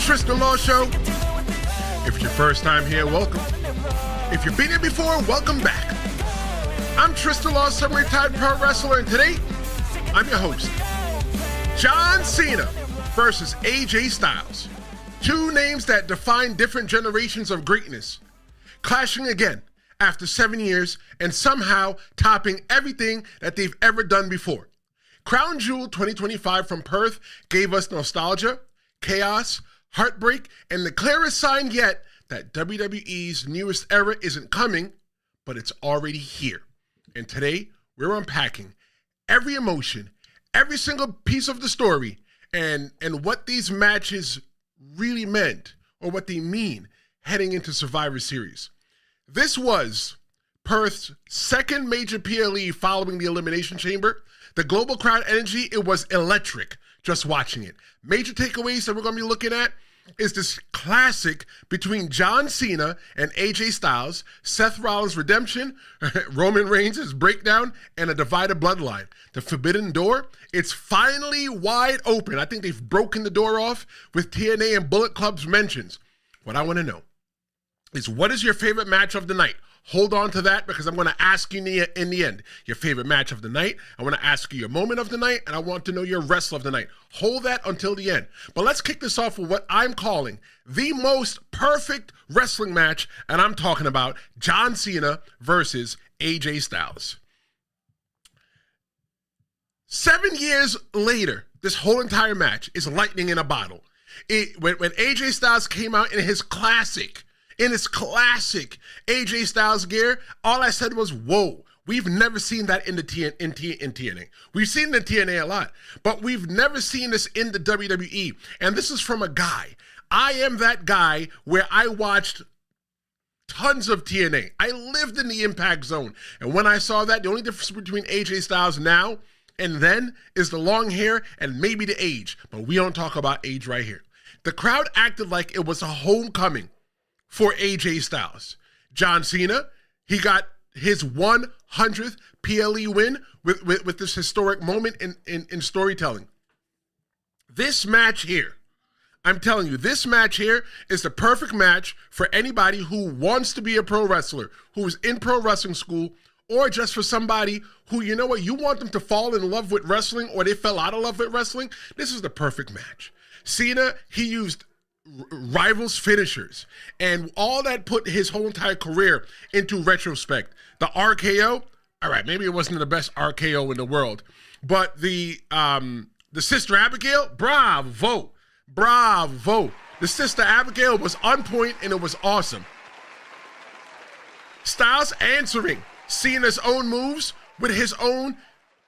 Tristan Law Show. If it's your first time here, welcome. If you've been here before, welcome back. I'm Tristan Law, semi-retired pro wrestler, and today, I'm your host. John Cena versus AJ Styles. Two names that define different generations of greatness. Clashing again after 7 years and somehow topping everything that they've ever done before. Crown Jewel 2025 from Perth gave us nostalgia, chaos, heartbreak, and the clearest sign yet that WWE's newest era isn't coming, but it's already here. And today, we're unpacking every emotion, every single piece of the story, and what these matches really meant, or what they mean, heading into Survivor Series. This was Perth's second major PLE following the Elimination Chamber. The global crowd energy, it was electric just watching it. Major takeaways that we're going to be looking at is this classic between John Cena and AJ Styles, Seth Rollins' redemption, Roman Reigns' breakdown, and a divided bloodline. The Forbidden Door, it's finally wide open. I think they've broken the door off with TNA and Bullet Club's mentions. What I want to know is, what is your favorite match of the night? Hold on to that, because I'm going to ask you in the end your favorite match of the night. I want to ask you your moment of the night, and I want to know your wrestler of the night. Hold that until the end. But let's kick this off with what I'm calling the most perfect wrestling match, and I'm talking about John Cena versus AJ Styles. 7 years later, this whole entire match is lightning in a bottle. When AJ Styles came out in his classic AJ Styles gear, all I said was, whoa, we've never seen that in TNA. We've seen the TNA a lot, but we've never seen this in the WWE. And this is from a guy. I am that guy where I watched tons of TNA. I lived in the impact zone. And when I saw that, the only difference between AJ Styles now and then is the long hair and maybe the age. But we don't talk about age right here. The crowd acted like it was a homecoming for AJ Styles. John Cena, he got his 100th PLE win with this historic moment in storytelling. This match here, I'm telling you, this match here is the perfect match for anybody who wants to be a pro wrestler, who is in pro wrestling school, or just for somebody who, you know what, you want them to fall in love with wrestling, or they fell out of love with wrestling. This is the perfect match. Cena, he used rivals finishers, and all that put his whole entire career into retrospect. The RKO, all right, maybe it wasn't the best RKO in the world, but the Sister Abigail, bravo. The Sister Abigail was on point, and it was awesome. Styles answering Cena's own moves with his own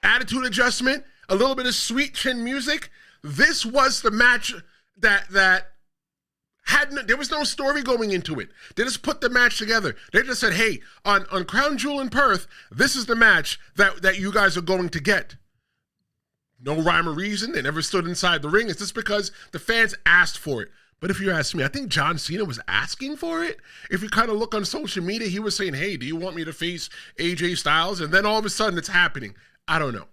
attitude adjustment, a little bit of sweet chin music. This was the match that there was no story going into it. They just put the match together. They just said, hey, on Crown Jewel in Perth, this is the match that you guys are going to get. No rhyme or reason. They never stood inside the ring. It's just because the fans asked for it. But if you ask me, I think John Cena was asking for it. If you kind of look on social media, he was saying, hey, do you want me to face AJ Styles? And then all of a sudden it's happening. I don't know.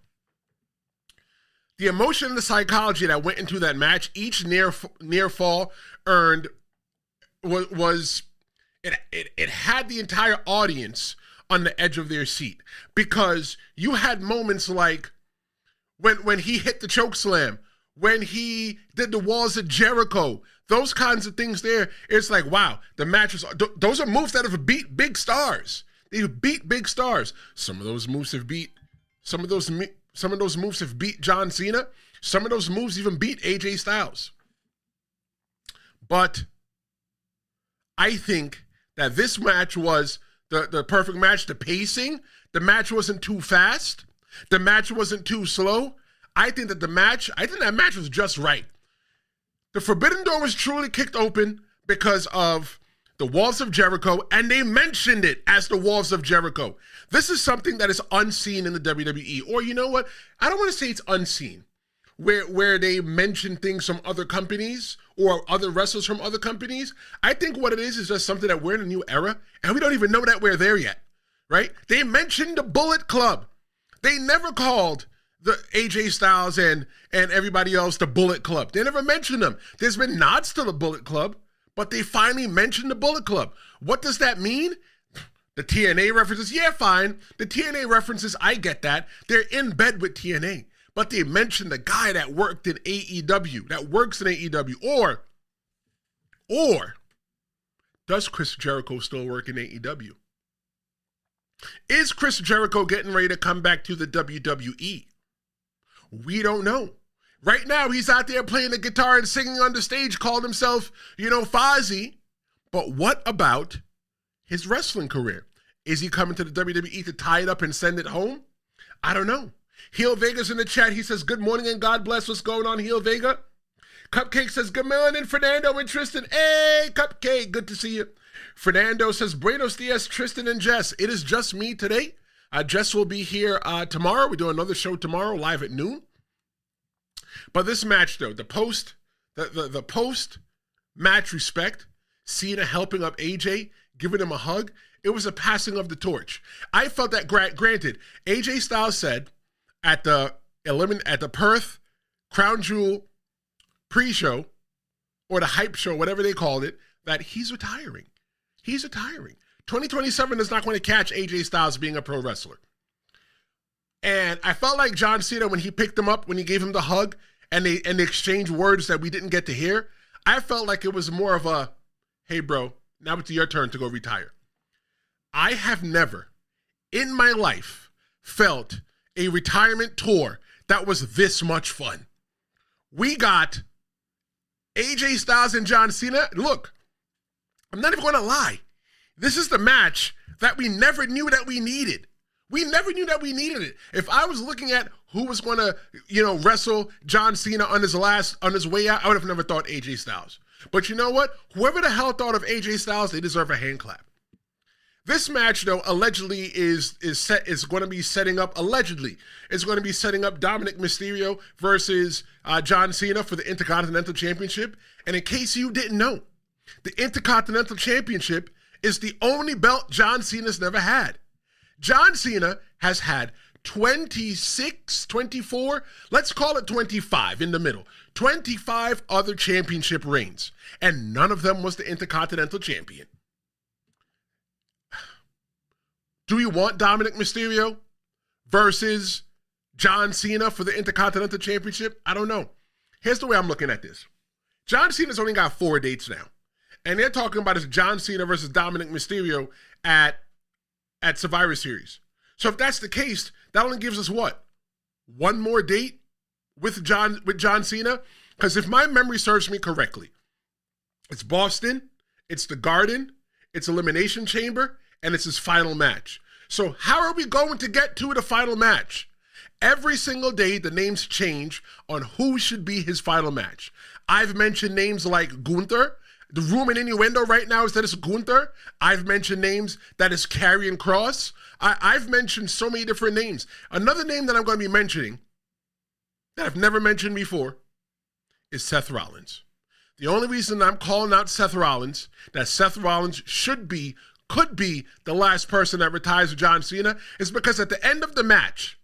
The emotion and the psychology that went into that match, each near fall earned it had the entire audience on the edge of their seat, because you had moments like when he hit the choke slam, when he did the walls of Jericho, those kinds of things there. It's like, wow, the match was, those are moves that have beat big stars. They beat big stars. Some of those moves have beat John Cena. Some of those moves even beat AJ Styles. But I think that this match was the perfect match. The pacing, the match wasn't too fast. The match wasn't too slow. I think that match was just right. The Forbidden Door was truly kicked open because of the Walls of Jericho, and they mentioned it as the Walls of Jericho. This is something that is unseen in the WWE. Or you know what? I don't want to say it's unseen, where they mention things from other companies or other wrestlers from other companies. I think what it is just something that we're in a new era, and we don't even know that we're there yet, right? They mentioned the Bullet Club. They never called the AJ Styles and everybody else, the Bullet Club. They never mentioned them. There's been nods to the Bullet Club, but they finally mentioned the Bullet Club. What does that mean? The TNA references, yeah, fine. The TNA references, I get that. They're in bed with TNA. But they mentioned the guy that worked in AEW, that works in AEW. Or does Chris Jericho still work in AEW? Is Chris Jericho getting ready to come back to the WWE? We don't know. Right now, he's out there playing the guitar and singing on the stage, called himself, Fozzy. But what about his wrestling career? Is he coming to the WWE to tie it up and send it home? I don't know. Heel Vega's in the chat. He says, good morning and God bless. What's going on, Heel Vega? Cupcake says, good morning, Fernando and Tristan. Hey, Cupcake, good to see you. Fernando says, Buenos dias, Tristan and Jess. It is just me today. Jess will be here tomorrow. We do another show tomorrow, live at noon. But this match, though, the post match respect, Cena helping up AJ, giving him a hug, it was a passing of the torch. I felt that, granted, AJ Styles said at the Perth Crown Jewel pre-show, or the hype show, whatever they called it, that he's retiring. He's retiring. 2027 is not going to catch AJ Styles being a pro wrestler. And I felt like John Cena, when he picked him up, when he gave him the hug, and they exchanged words that we didn't get to hear, I felt like it was more of a, hey, bro, now it's your turn to go retire. I have never in my life felt a retirement tour that was this much fun. We got AJ Styles and John Cena. Look, I'm not even going to lie. This is the match that we never knew that we needed. We never knew that we needed it. If I was looking at who was going to, wrestle John Cena on his way out, I would have never thought AJ Styles. But you know what? Whoever the hell thought of AJ Styles, they deserve a hand clap. This match, though, allegedly is going to be setting up Dominic Mysterio versus John Cena for the Intercontinental Championship. And in case you didn't know, the Intercontinental Championship is the only belt John Cena's never had. John Cena has had 26, 24, let's call it 25 in the middle, 25 other championship reigns, and none of them was the Intercontinental Champion. Do you want Dominic Mysterio versus John Cena for the Intercontinental Championship? I don't know. Here's the way I'm looking at this. John Cena's only got 4 dates now. And they're talking about it's John Cena versus Dominic Mysterio at Survivor Series. So if that's the case, that only gives us what? One more date with John Cena? Because if my memory serves me correctly, it's Boston, it's the Garden, it's Elimination Chamber, and it's his final match. So how are we going to get to the final match? Every single day, the names change on who should be his final match. I've mentioned names like Gunther. The rumor and innuendo right now is that it's Gunther. I've mentioned names that is Karrion Kross. I've mentioned so many different names. Another name that I'm going to be mentioning that I've never mentioned before is Seth Rollins. The only reason I'm calling out Seth Rollins, that Seth Rollins could be the last person that retires with John Cena, is because at the end of the match,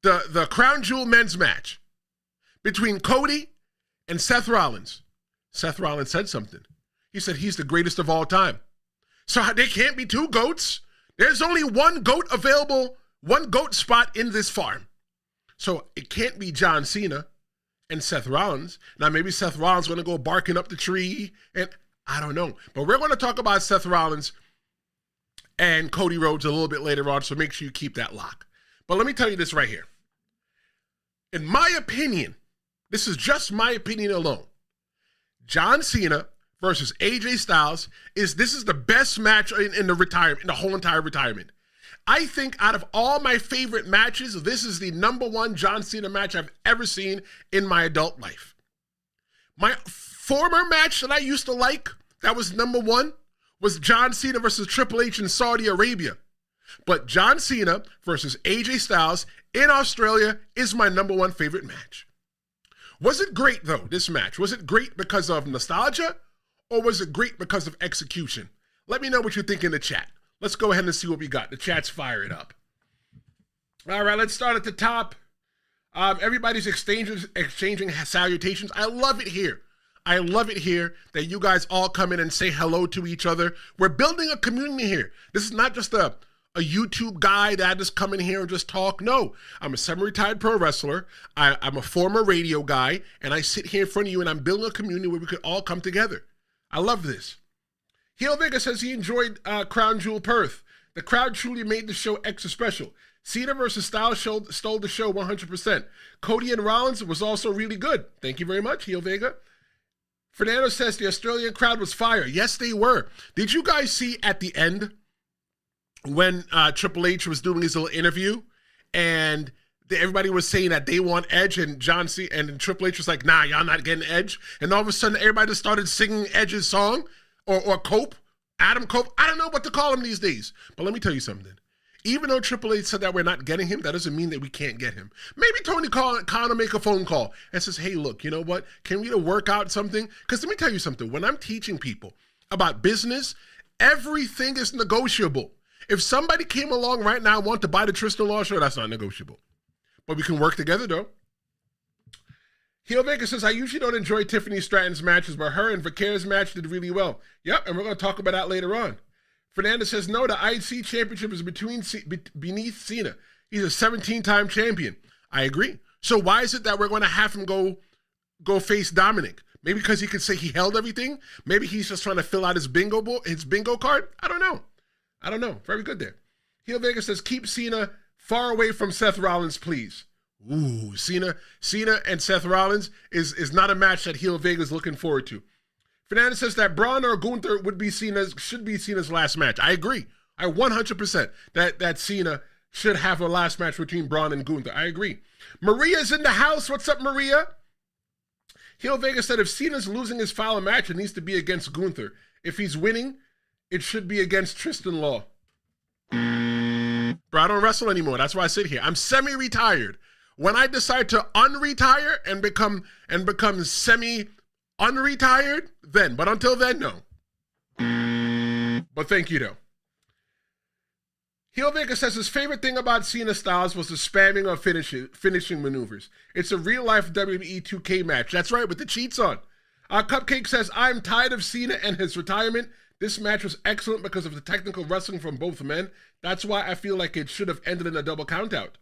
the Crown Jewel men's match between Cody and Seth Rollins said something. He said he's the greatest of all time. So there can't be 2 GOATs. There's only 1 GOAT available, 1 GOAT spot in this farm. So it can't be John Cena and Seth Rollins. Now maybe Seth Rollins is going to go barking up the tree, and I don't know. But we're going to talk about Seth Rollins and Cody Rhodes a little bit later on, so make sure you keep that lock. But let me tell you this right here. In my opinion, this is just my opinion alone, John Cena versus AJ Styles is the best match in the whole entire retirement. I think out of all my favorite matches, this is the #1 John Cena match I've ever seen in my adult life. My former match that I used to like, that was #1, was John Cena versus Triple H in Saudi Arabia. But John Cena versus AJ Styles in Australia is my #1 favorite match. Was it great, though, this match? Was it great because of nostalgia, or was it great because of execution? Let me know what you think in the chat. Let's go ahead and see what we got. The chat's firing up. All right, let's start at the top. Everybody's exchanging salutations. I love it here. I love it here that you guys all come in and say hello to each other. We're building a community here. This is not just a YouTube guy that I just come in here and just talk. No, I'm a semi-retired pro wrestler. I'm a former radio guy, and I sit here in front of you, and I'm building a community where we could all come together. I love this. Heel Vega says he enjoyed Crown Jewel Perth. The crowd truly made the show extra special. Cena versus Styles stole the show 100%. Cody and Rollins was also really good. Thank you very much, Heel Vega. Fernando says the Australian crowd was fire. Yes, they were. Did you guys see at the end when Triple H was doing his little interview and everybody was saying that they want Edge, and John C. and Triple H was like, nah, y'all not getting Edge. And all of a sudden, everybody just started singing Edge's song or Cope, Adam Cope. I don't know what to call him these days. But let me tell you something. Even though Triple H said that we're not getting him, that doesn't mean that we can't get him. Maybe Tony Khan will make a phone call and says, hey, look, you know what? Can we work out something? Because let me tell you something. When I'm teaching people about business, everything is negotiable. If somebody came along right now and wanted to buy the Tristan Law show, that's not negotiable. But we can work together, though. Heel Vega says, I usually don't enjoy Tiffany Stratton's matches, but her and Vaquer's match did really well. Yep, and we're going to talk about that later on. Fernandez says, no, the IC championship is beneath Cena. He's a 17-time champion. I agree. So why is it that we're going to have him go face Dominic? Maybe because he could say he held everything? Maybe he's just trying to fill out his bingo card? I don't know. Very good there. Heel Vega says, keep Cena far away from Seth Rollins, please. Ooh, Cena and Seth Rollins is not a match that Heel Vega is looking forward to. Fernandez says that Braun or Gunther should be Cena's last match. I agree. 100% that Cena should have a last match between Braun and Gunther. I agree. Maria's in the house. What's up, Maria? Heel Vega said if Cena's losing his final match, it needs to be against Gunther. If he's winning, it should be against Tristan Law. Bro, I don't wrestle anymore. That's why I sit here. I'm semi-retired. When I decide to unretire and become semi-unretired, then. But until then, no. But thank you, though. Heel Vega says his favorite thing about Cena Styles was the spamming of finishing maneuvers. It's a real-life WWE 2K match. That's right, with the cheats on. Cupcake says, I'm tired of Cena and his retirement. This match was excellent because of the technical wrestling from both men. That's why I feel like it should have ended in a double countout.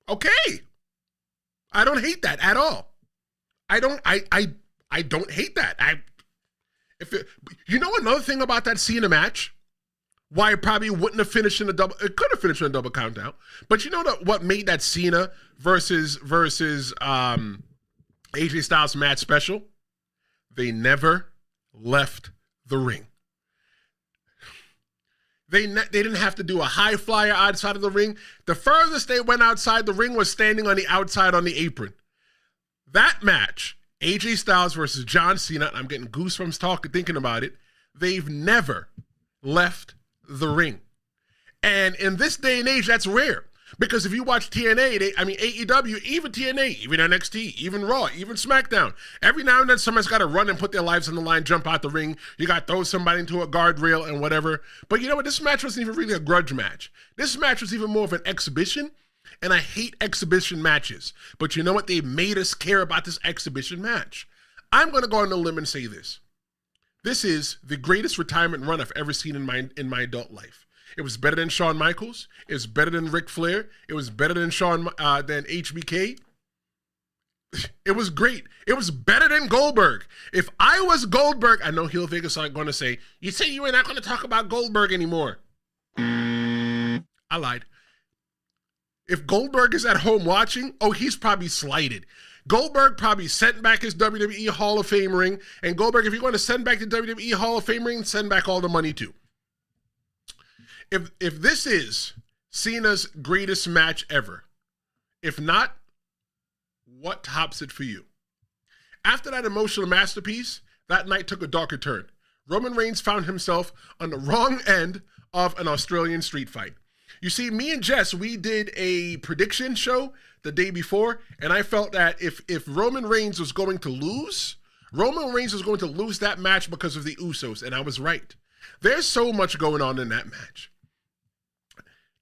Okay. I don't hate that at all. I don't hate that. You know another thing about that Cena match? Why it probably wouldn't have finished in a double, it could have finished in a double countout. But you know what made that Cena versus AJ Styles match special? They never left the ring. They didn't have to do a high flyer outside of the ring. The furthest they went outside the ring was standing on the outside on the apron. That match, AJ Styles versus John Cena, I'm getting goosebumps thinking about it. They've never left the ring. And in this day and age, that's rare. Because if you watch TNA, AEW, even TNA, even NXT, even Raw, even SmackDown, every now and then somebody's got to run and put their lives on the line, jump out the ring. You got to throw somebody into a guardrail and whatever. But you know what? This match wasn't even really a grudge match. This match was even more of an exhibition, and I hate exhibition matches. But you know what? They made us care about this exhibition match. I'm going to go on a limb and say this. This is the greatest retirement run I've ever seen in my adult life. It was better than Shawn Michaels. It was better than Ric Flair. It was better than than HBK. It was great. It was better than Goldberg. If I was Goldberg, I know Heel Vegas aren't going to say, you say you are not going to talk about Goldberg anymore. I lied. If Goldberg is at home watching, he's probably slighted. Goldberg probably sent back his WWE Hall of Fame ring. And Goldberg, if you're going to send back the WWE Hall of Fame ring, send back all the money too. If this is Cena's greatest match ever, if not, what tops it for you? After that emotional masterpiece, that night took a darker turn. Roman Reigns found himself on the wrong end of an Australian street fight. You see, me and Jess, we did a prediction show the day before, and I felt that if Roman Reigns was going to lose, Roman Reigns was going to lose that match because of the Usos, and I was right. There's so much going on in that match.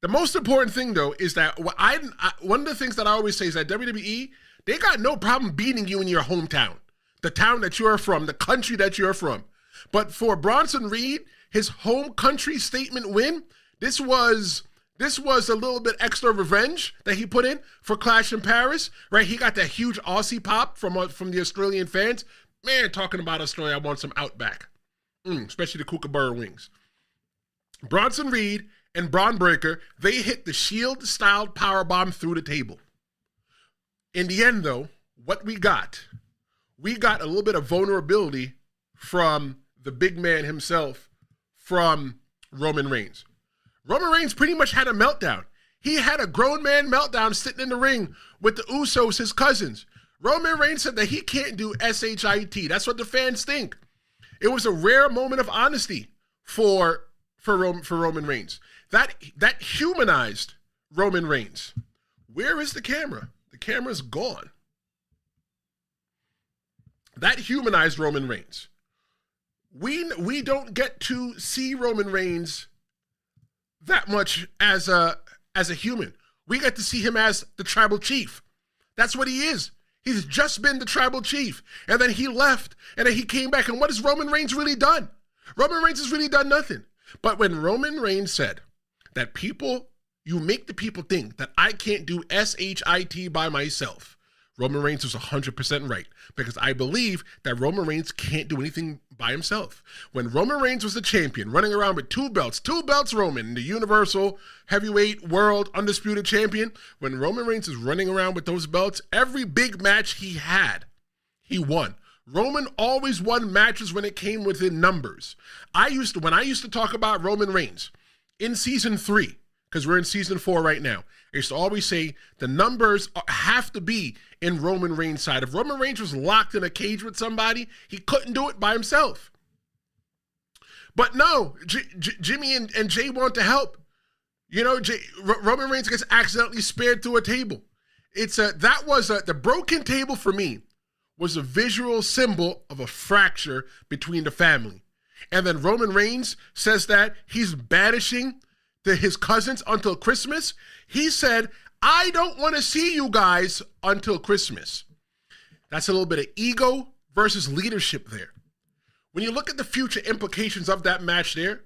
The most important thing, though, is that one of the things that I always say is that WWE, they got no problem beating you in your hometown, the town that you're from, the country that you're from. But for Bronson Reed, his home country statement win, this was a little bit extra revenge that he put in for Clash in Paris, right? He got that huge Aussie pop from the Australian fans. Man, talking about Australia, I want some Outback, especially the Kookaburra wings. Bronson Reed and Braun Breaker, they hit the Shield-styled powerbomb through the table. In the end, though, what we got a little bit of vulnerability from the big man himself, from Roman Reigns. Roman Reigns pretty much had a meltdown. He had a grown man meltdown sitting in the ring with the Usos, his cousins. Roman Reigns said that he can't do SHIT. That's what the fans think. It was a rare moment of honesty for Roman Reigns. That humanized Roman Reigns. Where is the camera? The camera's gone. That humanized Roman Reigns. We don't get to see Roman Reigns that much as a human. We get to see him as the tribal chief. That's what he is. He's just been the tribal chief. And then he left, and then he came back. And what has Roman Reigns really done? Roman Reigns has really done nothing. But when Roman Reigns said that you make the people think that I can't do SHIT by myself, Roman Reigns was 100% right, because I believe that Roman Reigns can't do anything by himself. When Roman Reigns was the champion, running around with two belts Roman, the Universal Heavyweight World Undisputed Champion, when Roman Reigns is running around with those belts, every big match he had, he won. Roman always won matches when it came within numbers. When I used to talk about Roman Reigns in season 3, because we're in season 4 right now, I used to always say the numbers have to be in Roman Reigns' side. If Roman Reigns was locked in a cage with somebody, he couldn't do it by himself. But no, Jimmy and Jay want to help. Roman Reigns gets accidentally spared through a table. The broken table for me was a visual symbol of a fracture between the family. And then Roman Reigns says that he's banishing his cousins until Christmas. He said, I don't want to see you guys until Christmas. That's a little bit of ego versus leadership there. When you look at the future implications of that match there,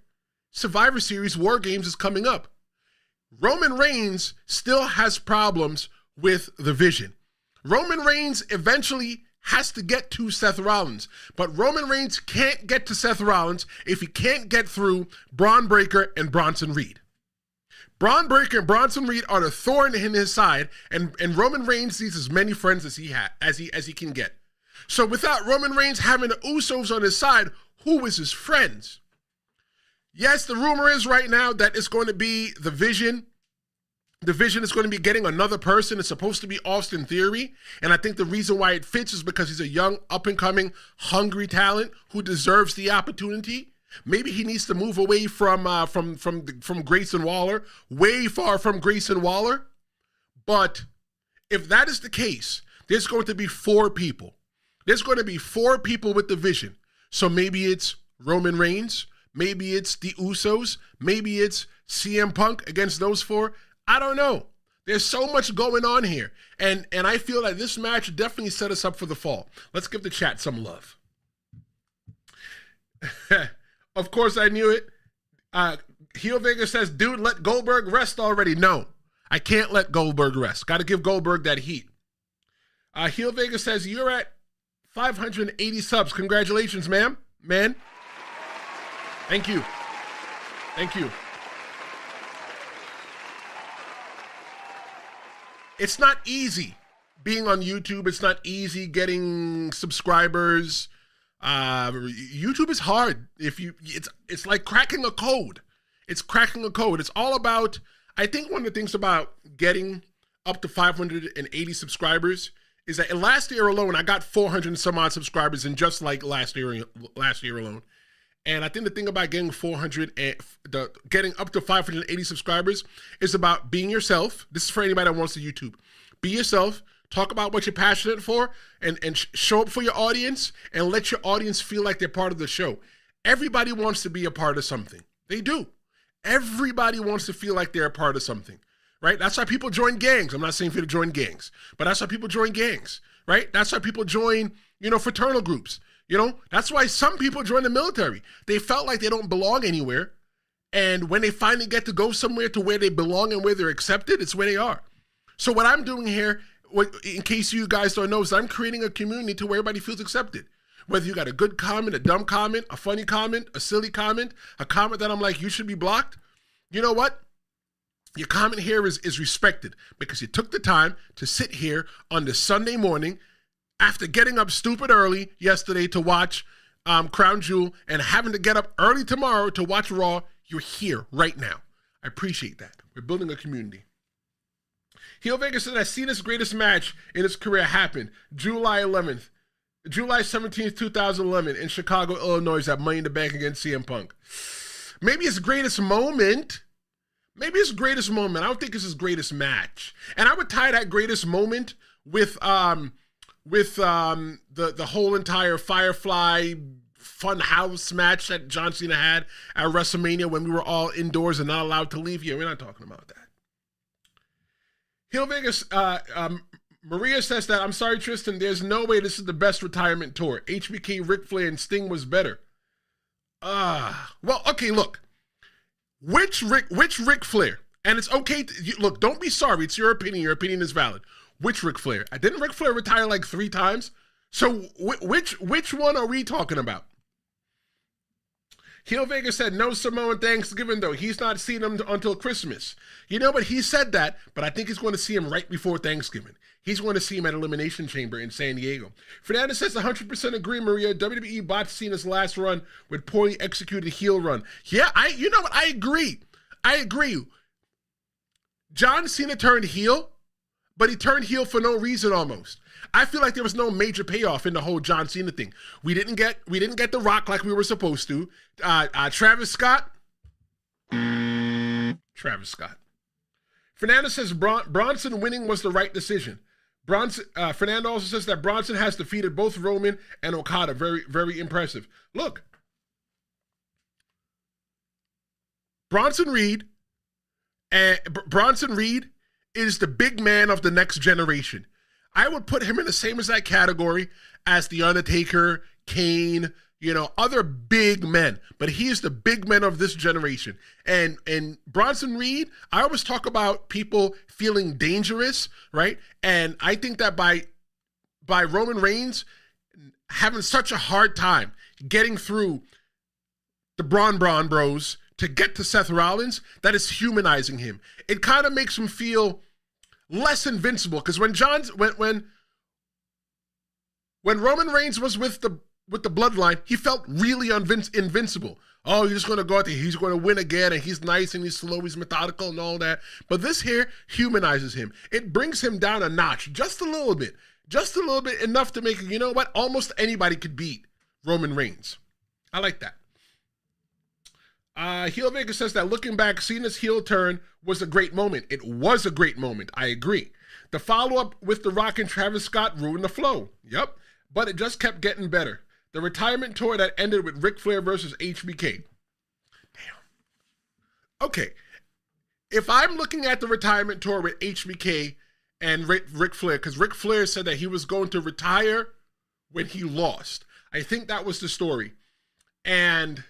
Survivor Series War Games is coming up. Roman Reigns still has problems with the Vision. Roman Reigns eventually has to get to Seth Rollins, but Roman Reigns can't get to Seth Rollins if he can't get through Braun Breaker and Bronson Reed. Braun Breaker and Bronson Reed are the thorn in his side, and Roman Reigns needs as many friends as he can get. So without Roman Reigns having the Usos on his side, who is his friends? Yes, the rumor is right now that it's going to be the Vision. The Vision is going to be getting another person. It's supposed to be Austin Theory, and I think the reason why it fits is because he's a young, up-and-coming, hungry talent who deserves the opportunity. Maybe he needs to move away from Grayson Waller, way far from Grayson Waller. But if that is the case, there's going to be 4 people. There's going to be 4 people with the Vision. So maybe it's Roman Reigns, maybe it's the Usos, maybe it's CM Punk against those 4. I don't know. There's so much going on here. And I feel like this match definitely set us up for the fall. Let's give the chat some love. Of course, I knew it. Heel Vaquer says, dude, let Goldberg rest already. No, I can't let Goldberg rest. Got to give Goldberg that heat. Heel Vaquer says, you're at 580 subs. Congratulations, man. Thank you. It's not easy being on YouTube. It's not easy getting subscribers. YouTube is hard. It's like cracking a code. It's cracking a code. It's all about, I think one of the things about getting up to 580 subscribers is that last year alone, I got 400 and some odd subscribers in just like last year alone. And I think the thing about getting getting up to 580 subscribers is about being yourself. This is for anybody that wants to YouTube. Be yourself. Talk about what you're passionate for and show up for your audience and let your audience feel like they're part of the show. Everybody wants to be a part of something. They do. Everybody wants to feel like they're a part of something, right? That's why people join gangs. I'm not saying for you to join gangs, but that's why people join gangs, right? That's why people join, fraternal groups. That's why some people join the military. They felt like they don't belong anywhere. And when they finally get to go somewhere to where they belong and where they're accepted, it's where they are. So what I'm doing here, in case you guys don't know, is I'm creating a community to where everybody feels accepted. Whether you got a good comment, a dumb comment, a funny comment, a silly comment, a comment that I'm like, you should be blocked. You know what? Your comment here is respected because you took the time to sit here on this Sunday morning after getting up stupid early yesterday to watch Crown Jewel and having to get up early tomorrow to watch Raw. You're here right now. I appreciate that. We're building a community. Heel Vaquer said that Cena's greatest match in his career happened July 17th, 2011 in Chicago, Illinois at Money in the Bank against CM Punk. Maybe his greatest moment. I don't think it's his greatest match. And I would tie that greatest moment with the whole entire Firefly Fun House match that John Cena had at WrestleMania when we were all indoors and not allowed to leave. Yeah, we're not talking about that. Heel Vegas, Maria says that, I'm sorry, Tristan, there's no way this is the best retirement tour. HBK, Ric Flair, and Sting was better. Well, okay, look. Which Ric Flair? And it's okay, look, don't be sorry, it's your opinion. Your opinion is valid. Which Ric Flair? Didn't Ric Flair retire like 3 times? So which one are we talking about? Heel Vegas said, no Samoan Thanksgiving, though. He's not seeing him until Christmas. But he said that, but I think he's going to see him right before Thanksgiving. He's going to see him at Elimination Chamber in San Diego. Fernando says, 100% agree, Maria. WWE botched Cena's last run with poorly executed heel run. Yeah, you know what? I agree. John Cena turned heel, but he turned heel for no reason almost. I feel like there was no major payoff in the whole John Cena thing. We didn't get The Rock like we were supposed to. Travis Scott. Fernando says Bronson winning was the right decision. Fernando also says that Bronson has defeated both Roman and Okada. Very, very impressive. Look, Bronson Reed is the big man of the next generation. I would put him in the same exact category as The Undertaker, Kane, other big men. But he is the big man of this generation. And Bronson Reed, I always talk about people feeling dangerous, right? And I think that by Roman Reigns having such a hard time getting through the Braun Bros to get to Seth Rollins, that is humanizing him. It kind of makes him feel less invincible, because when Roman Reigns was with the bloodline, he felt really invincible. Oh, you're just going to go out there, he's going to win again, and he's nice and he's slow, he's methodical and all that. But this here humanizes him. It brings him down a notch, just a little bit, enough to make, you know what, almost anybody could beat Roman Reigns. I like that. Heel Vaquer says that looking back, Cena's heel turn was a great moment. It was a great moment. I agree. The follow-up with The Rock and Travis Scott ruined the flow. Yep. But it just kept getting better. The retirement tour that ended with Ric Flair versus HBK. Damn. Okay. If I'm looking at the retirement tour with HBK and Ric Flair, because Ric Flair said that he was going to retire when he lost. I think that was the story. And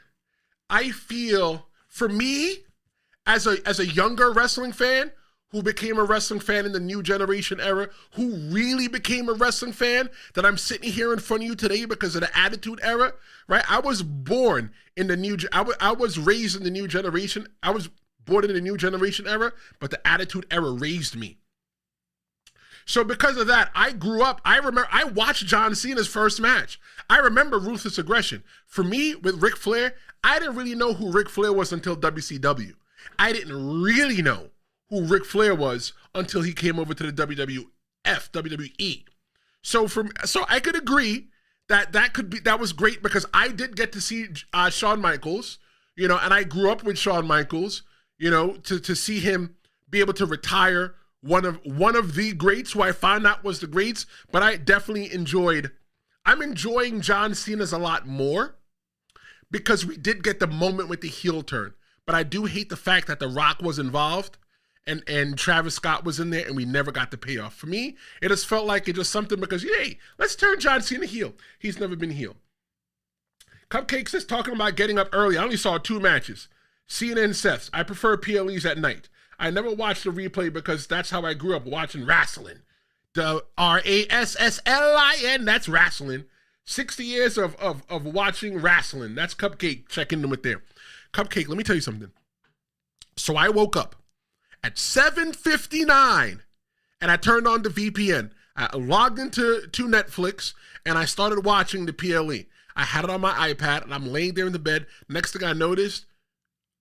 I feel, for me, as a younger wrestling fan who became a wrestling fan in the new generation era, who really became a wrestling fan, that I'm sitting here in front of you today because of the Attitude Era, right? I was born in the I was raised in the new generation. I was born in the new generation era, but the Attitude Era raised me. So because of that, I grew up, I watched John Cena's first match. I remember Ruthless Aggression. For me, with Ric Flair, I didn't really know who Ric Flair was until WCW. I didn't really know who Ric Flair was until he came over to the WWE. So I could agree that was great, because I did get to see Shawn Michaels, and I grew up with Shawn Michaels, to see him be able to retire one of the greats who I found out was the greats. But I definitely I'm enjoying John Cena's a lot more because we did get the moment with the heel turn. but I do hate the fact that The Rock was involved and Travis Scott was in there and we never got the payoff. For me, it just felt like it just something because, hey, let's turn John Cena heel. He's never been heel. Cupcakes is talking about getting up early. I only saw 2 matches. Cena and Seth's. I prefer PLEs at night. I never watched the replay because that's how I grew up watching wrestling. The RASSLIN, that's wrestling. 60 years of watching wrestling. That's Cupcake checking in with there. Cupcake, let me tell you something. So I woke up at 7:59 and I turned on the VPN. I logged into Netflix and I started watching the PLE. I had it on my iPad and I'm laying there in the bed. Next thing I noticed,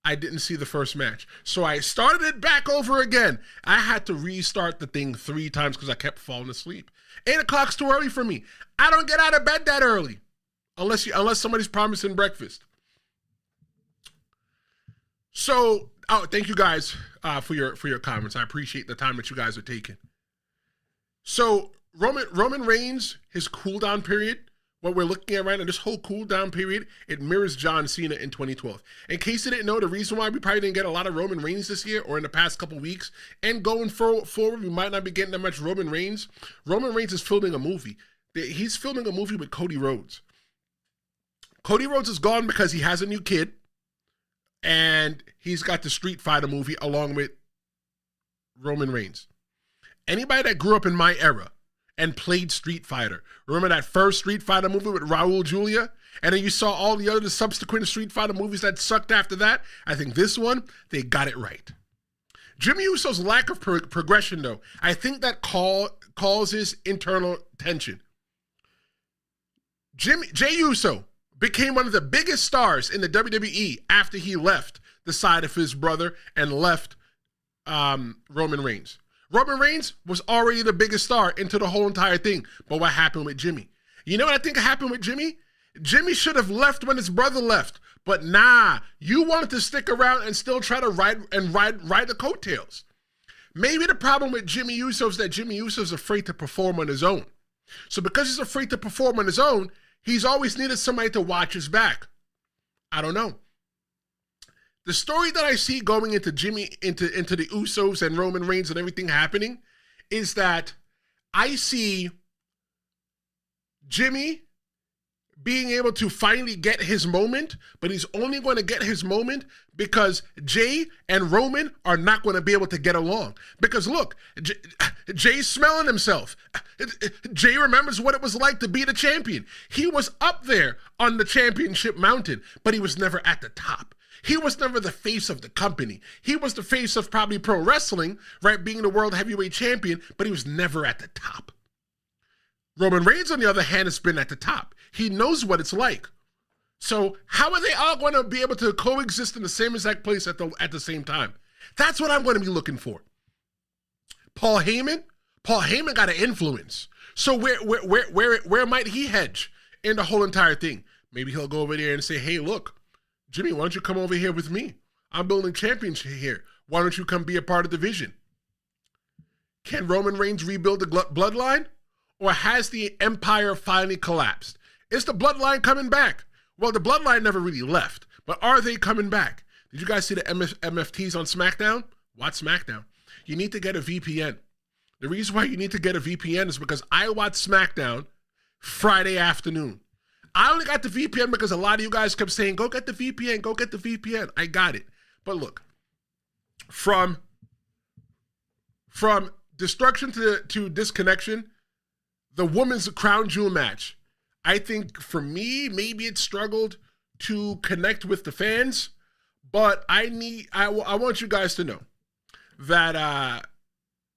I didn't see the first match. So I started it back over again. I had to restart the thing 3 times because I kept falling asleep. 8 o'clock's too early for me. I don't get out of bed that early. Unless somebody's promising breakfast. So, thank you guys for your comments. I appreciate the time that you guys are taking. So Roman Reigns, his cooldown period, what we're looking at right now, this whole cooldown period, it mirrors John Cena in 2012. In case you didn't know, the reason why we probably didn't get a lot of Roman Reigns this year or in the past couple weeks, and going forward, we might not be getting that much Roman Reigns. Roman Reigns is filming a movie. He's filming a movie with Cody Rhodes. Cody Rhodes is gone because he has a new kid, and he's got the Street Fighter movie along with Roman Reigns. Anybody that grew up in my era and played Street Fighter, remember that first Street Fighter movie with Raul Julia? And then you saw all the other subsequent Street Fighter movies that sucked after that? I think this one, they got it right. Jimmy Uso's lack of progression, though, I think that causes internal tension. Jey Uso became one of the biggest stars in the WWE after he left the side of his brother and left Roman Reigns. Roman Reigns was already the biggest star into the whole entire thing. But what happened with Jimmy? You know what I think happened with Jimmy? Jimmy should have left when his brother left. But nah, you wanted to stick around and still try to ride the coattails. Maybe the problem with Jimmy Uso is that Jimmy Uso is afraid to perform on his own. So because he's afraid to perform on his own, he's always needed somebody to watch his back. I don't know. The story that I see going into into the Usos and Roman Reigns and everything happening is that I see Jimmy being able to finally get his moment, but he's only going to get his moment because Jey and Roman are not going to be able to get along. Because look, Jey's smelling himself. Jey remembers what it was like to be the champion. He was up there on the championship mountain, but he was never at the top. He was never the face of the company. He was the face of probably pro wrestling, right, being the world heavyweight champion, but he was never at the top. Roman Reigns, on the other hand, has been at the top. He knows what it's like. So how are they all going to be able to coexist in the same exact place at the same time? That's what I'm going to be looking for. Paul Heyman got an influence. So where might he hedge in the whole entire thing? Maybe he'll go over there and say, hey, look, Jimmy, why don't you come over here with me? I'm building championship here. Why don't you come be a part of the vision? Can Roman Reigns rebuild the bloodline? Or has the empire finally collapsed? Is the bloodline coming back? Well, the bloodline never really left, but are they coming back? Did you guys see the MFTs on SmackDown? Watch SmackDown. You need to get a VPN. The reason why you need to get a VPN is because I watch SmackDown Friday afternoon. I only got the VPN because a lot of you guys kept saying, go get the VPN, go get the VPN. I got it. But look, from destruction to disconnection, the women's crown jewel match, I think for me, maybe it struggled to connect with the fans, but I want you guys to know that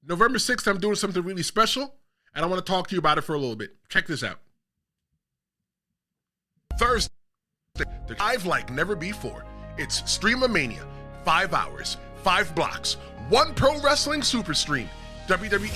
November 6th, I'm doing something really special, and I want to talk to you about it for a little bit. Check this out. Thursday, live like never before. It's StreamA-Mania. 5 hours, 5 blocks, 1 pro wrestling super stream. WWE,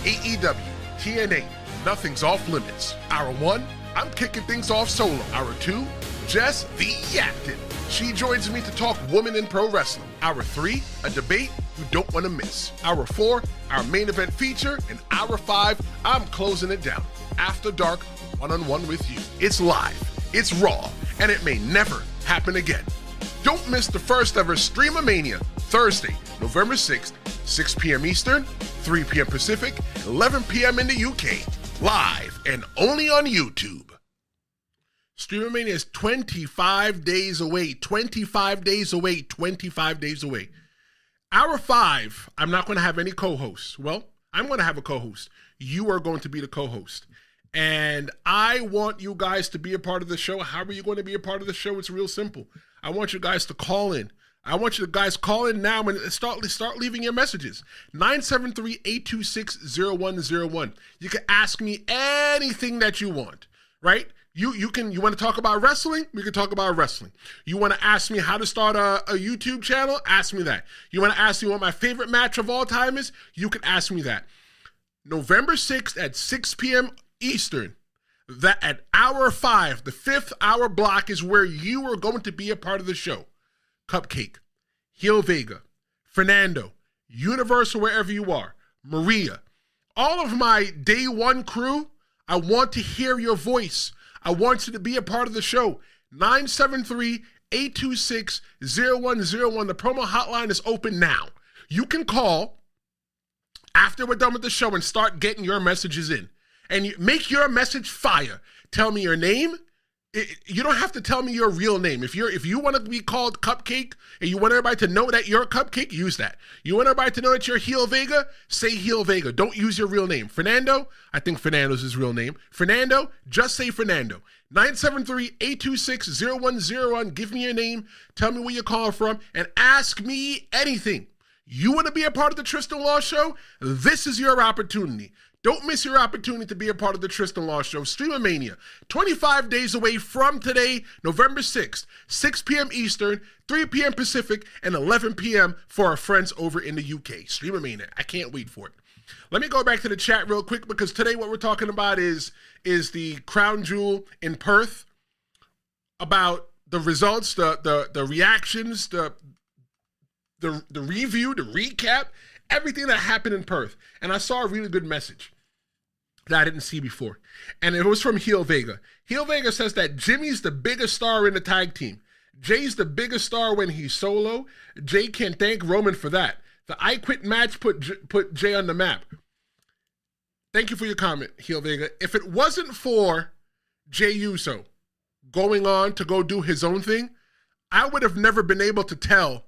AEW, TNA, nothing's off limits. Hour 1, I'm kicking things off solo. Hour 2, Jess the Actin. She joins me to talk women in pro wrestling. Hour 3, a debate you don't want to miss. Hour 4, our main event feature. And Hour 5, I'm closing it down. After dark, one-on-one with you. It's live, it's raw, and it may never happen again. Don't miss the first ever StreamA-Mania, Thursday, November 6th, 6 p.m. Eastern, 3 p.m. Pacific, 11 p.m. in the UK. Live and only on YouTube. StreamA-Mania is 25 days away. 25 days away. 25 days away. Hour 5, I'm not going to have any co-hosts. Well, I'm going to have a co-host. You are going to be the co-host. And I want you guys to be a part of the show. How are you going to be a part of the show? It's real simple. I want you guys to call in. I want you guys to call in now and start leaving your messages. 973-826-0101. You can ask me anything that you want, right? You want to talk about wrestling? We can talk about wrestling. You want to ask me how to start a YouTube channel? Ask me that. You want to ask me what my favorite match of all time is? You can ask me that. November 6th at 6 p.m. Eastern, that at hour 5, the 5th hour block is where you are going to be a part of the show. Cupcake, Heel Vega, Fernando, Universal wherever you are, Maria, all of my day one crew, I want to hear your voice. I want you to be a part of the show. 973-826-0101. The promo hotline is open now. You can call after we're done with the show and start getting your messages in. And you make your message fire. Tell me your name. You don't have to tell me your real name. If you want to be called Cupcake and you want everybody to know that you're a Cupcake, use that. You want everybody to know that you're Heel Vega, say Heel Vega. Don't use your real name. Fernando, I think Fernando's his real name. Fernando, just say Fernando. 973-826-0101. Give me your name. Tell me where you're calling from and ask me anything. You want to be a part of the Tristan Law Show? This is your opportunity. Don't miss your opportunity to be a part of the Tristan Law Show. StreamA-Mania, 25 days away from today, November 6th, 6 p.m. Eastern, 3 p.m. Pacific, and 11 p.m. for our friends over in the UK. StreamA-Mania, I can't wait for it. Let me go back to the chat real quick because today what we're talking about is the crown jewel in Perth, about the results, the reactions, the review, the recap, everything that happened in Perth. And I saw a really good message that I didn't see before. And it was from Heel Vega. Heel Vega says that Jimmy's the biggest star in the tag team. Jay's the biggest star when he's solo. Jay can thank Roman for that. The I Quit match put Jay on the map. Thank you for your comment, Heel Vega. If it wasn't for Jay Uso going on to go do his own thing, I would have never been able to tell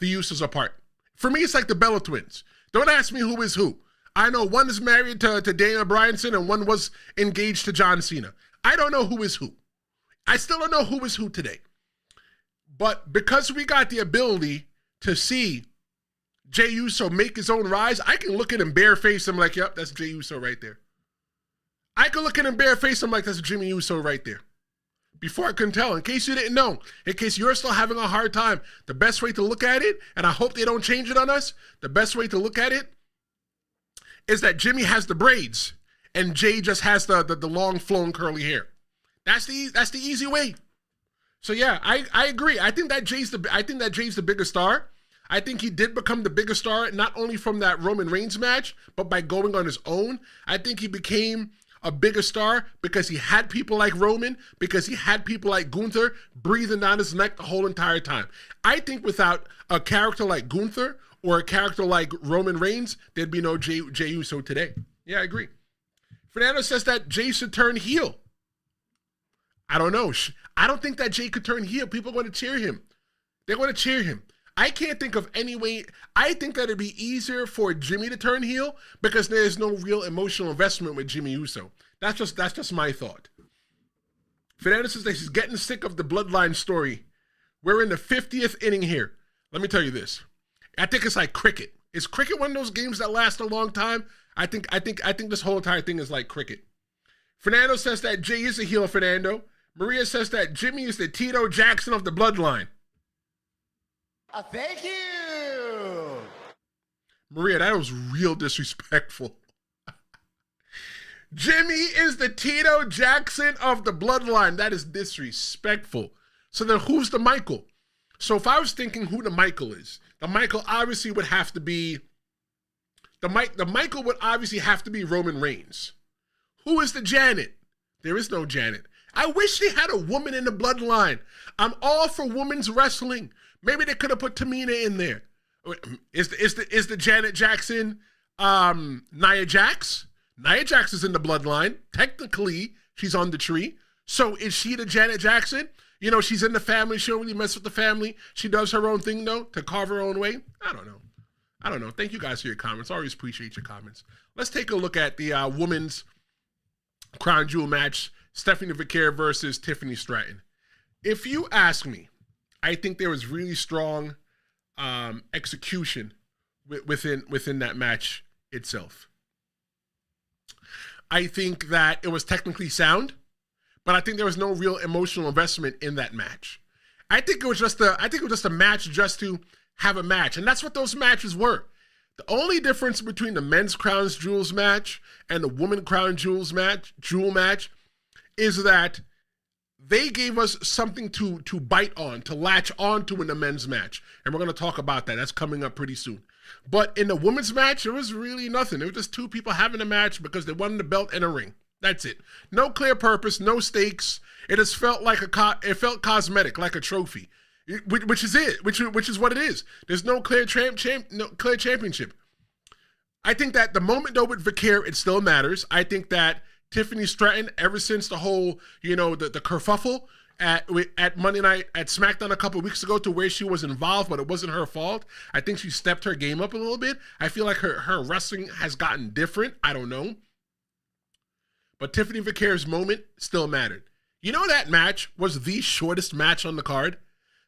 the Usos apart. For me, it's like the Bella twins. Don't ask me who is who. I know one is married to Daniel Bryanson and one was engaged to John Cena. I don't know who is who. I still don't know who is who today. But because we got the ability to see Jay Uso make his own rise, I can look at him bare-faced. I'm like, yep, that's Jay Uso right there. I can look at him bare-faced. I'm like, that's Jimmy Uso right there. Before I couldn't tell. In case you didn't know, in case you're still having a hard time, the best way to look at it, and I hope they don't change it on us, the best way to look at it is that Jimmy has the braids and Jay just has the long flowing curly hair. That's the easy way. So yeah, I agree. I think that Jay's the biggest star. I think he did become the biggest star, not only from that Roman Reigns match, but by going on his own. I think he became a bigger star because he had people like Roman, because he had people like Gunther breathing down his neck the whole entire time. I think without a character like Gunther or a character like Roman Reigns, there'd be no Jey Uso today. Yeah, I agree. Fernando says that Jay should turn heel. I don't know. I don't think that Jay could turn heel. People are going to cheer him. They're going to cheer him. I can't think of any way. I think that it'd be easier for Jimmy to turn heel because there's no real emotional investment with Jimmy Uso. That's just my thought. Fernando says that he's getting sick of the bloodline story. We're in the 50th inning here. Let me tell you this. I think it's like cricket. Is cricket one of those games that last a long time? I think this whole entire thing is like cricket. Fernando says that Jay is a heel, Fernando. Maria says that Jimmy is the Tito Jackson of the bloodline. Thank you. Maria, that was real disrespectful. Jimmy is the Tito Jackson of the bloodline. That is disrespectful. So then who's the Michael? So if I was thinking who the Michael is, the Michael obviously would have to be, the Michael would obviously have to be Roman Reigns. Who is the Janet? There is no Janet. I wish they had a woman in the bloodline. I'm all for women's wrestling. Maybe they could have put Tamina in there. Is the Janet Jackson Nia Jax? Nia Jax is in the bloodline. Technically, she's on the tree. So is she the Janet Jackson? You know, she's in the family. She don't really mess with the family. She does her own thing, though, to carve her own way. I don't know. Thank you guys for your comments. I always appreciate your comments. Let's take a look at the women's crown jewel match, Stephanie Vaquer versus Tiffany Stratton. If you ask me, I think there was really strong execution within that match itself. I think that it was technically sound, but I think there was no real emotional investment in that match. I think it was just a match just to have a match, and that's what those matches were. The only difference between the men's crown jewels match and the women crown jewel match is that they gave us something to bite on, to latch onto in the men's match. And we're going to talk about that. That's coming up pretty soon. But in the women's match, there was really nothing. It was just two people having a match because they wanted the belt and a ring. That's it. No clear purpose, no stakes. It just felt like it felt cosmetic, like a trophy, which is it, which is what it is. There's no clear championship. I think that the moment though with Vaquer, it still matters. I think that Tiffany Stratton, ever since the whole, the kerfuffle at Monday Night, at SmackDown a couple of weeks ago to where she was involved, but it wasn't her fault. I think she stepped her game up a little bit. I feel like her wrestling has gotten different. I don't know. But Tiffany Vaquer's moment still mattered. You know, that match was the shortest match on the card.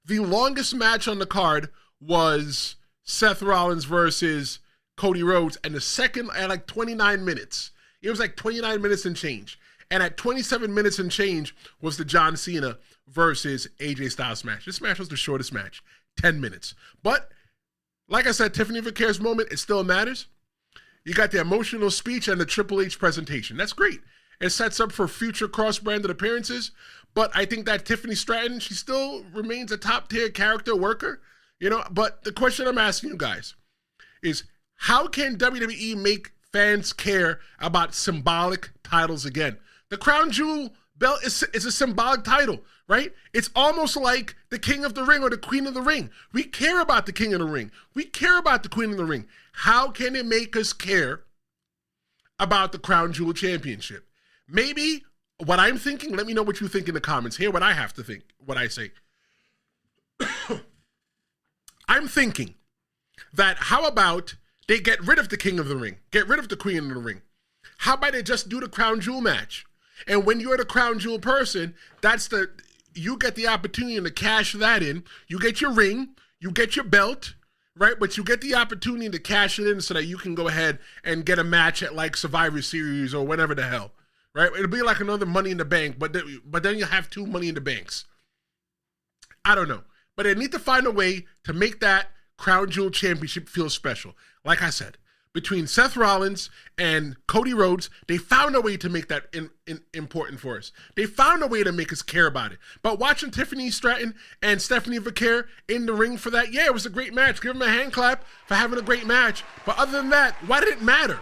The longest match on the card was Seth Rollins versus Cody Rhodes, and the second at like 29 minutes. It was like 29 minutes and change. And at 27 minutes and change was the John Cena versus AJ Styles match. This match was the shortest match, 10 minutes. But like I said, Tiffany Vaquer's moment, it still matters. You got the emotional speech and the Triple H presentation. That's great. It sets up for future cross-branded appearances. But I think that Tiffany Stratton, she still remains a top-tier character worker. But the question I'm asking you guys is, how can WWE make fans care about symbolic titles again? The crown jewel belt is a symbolic title, right? It's almost like the King of the Ring or the Queen of the Ring. We care about the King of the Ring. We care about the Queen of the Ring. How can it make us care about the crown jewel championship? Maybe what I'm thinking, let me know what you think in the comments. Hear what I have to think, what I say. I'm thinking that how about they get rid of the King of the Ring, get rid of the Queen of the Ring. How about they just do the crown jewel match? And when you're the crown jewel person, you get the opportunity to cash that in. You get your ring, you get your belt, right? But you get the opportunity to cash it in so that you can go ahead and get a match at like Survivor Series or whatever the hell, right? It'll be like another Money in the Bank, but then you'll have two Money in the Banks. I don't know. But they need to find a way to make that crown jewel championship feel special. Like I said, between Seth Rollins and Cody Rhodes, they found a way to make that important for us. They found a way to make us care about it. But watching Tiffany Stratton and Stephanie Vaquer in the ring for that, yeah, it was a great match. Give them a hand clap for having a great match. But other than that, why did it matter?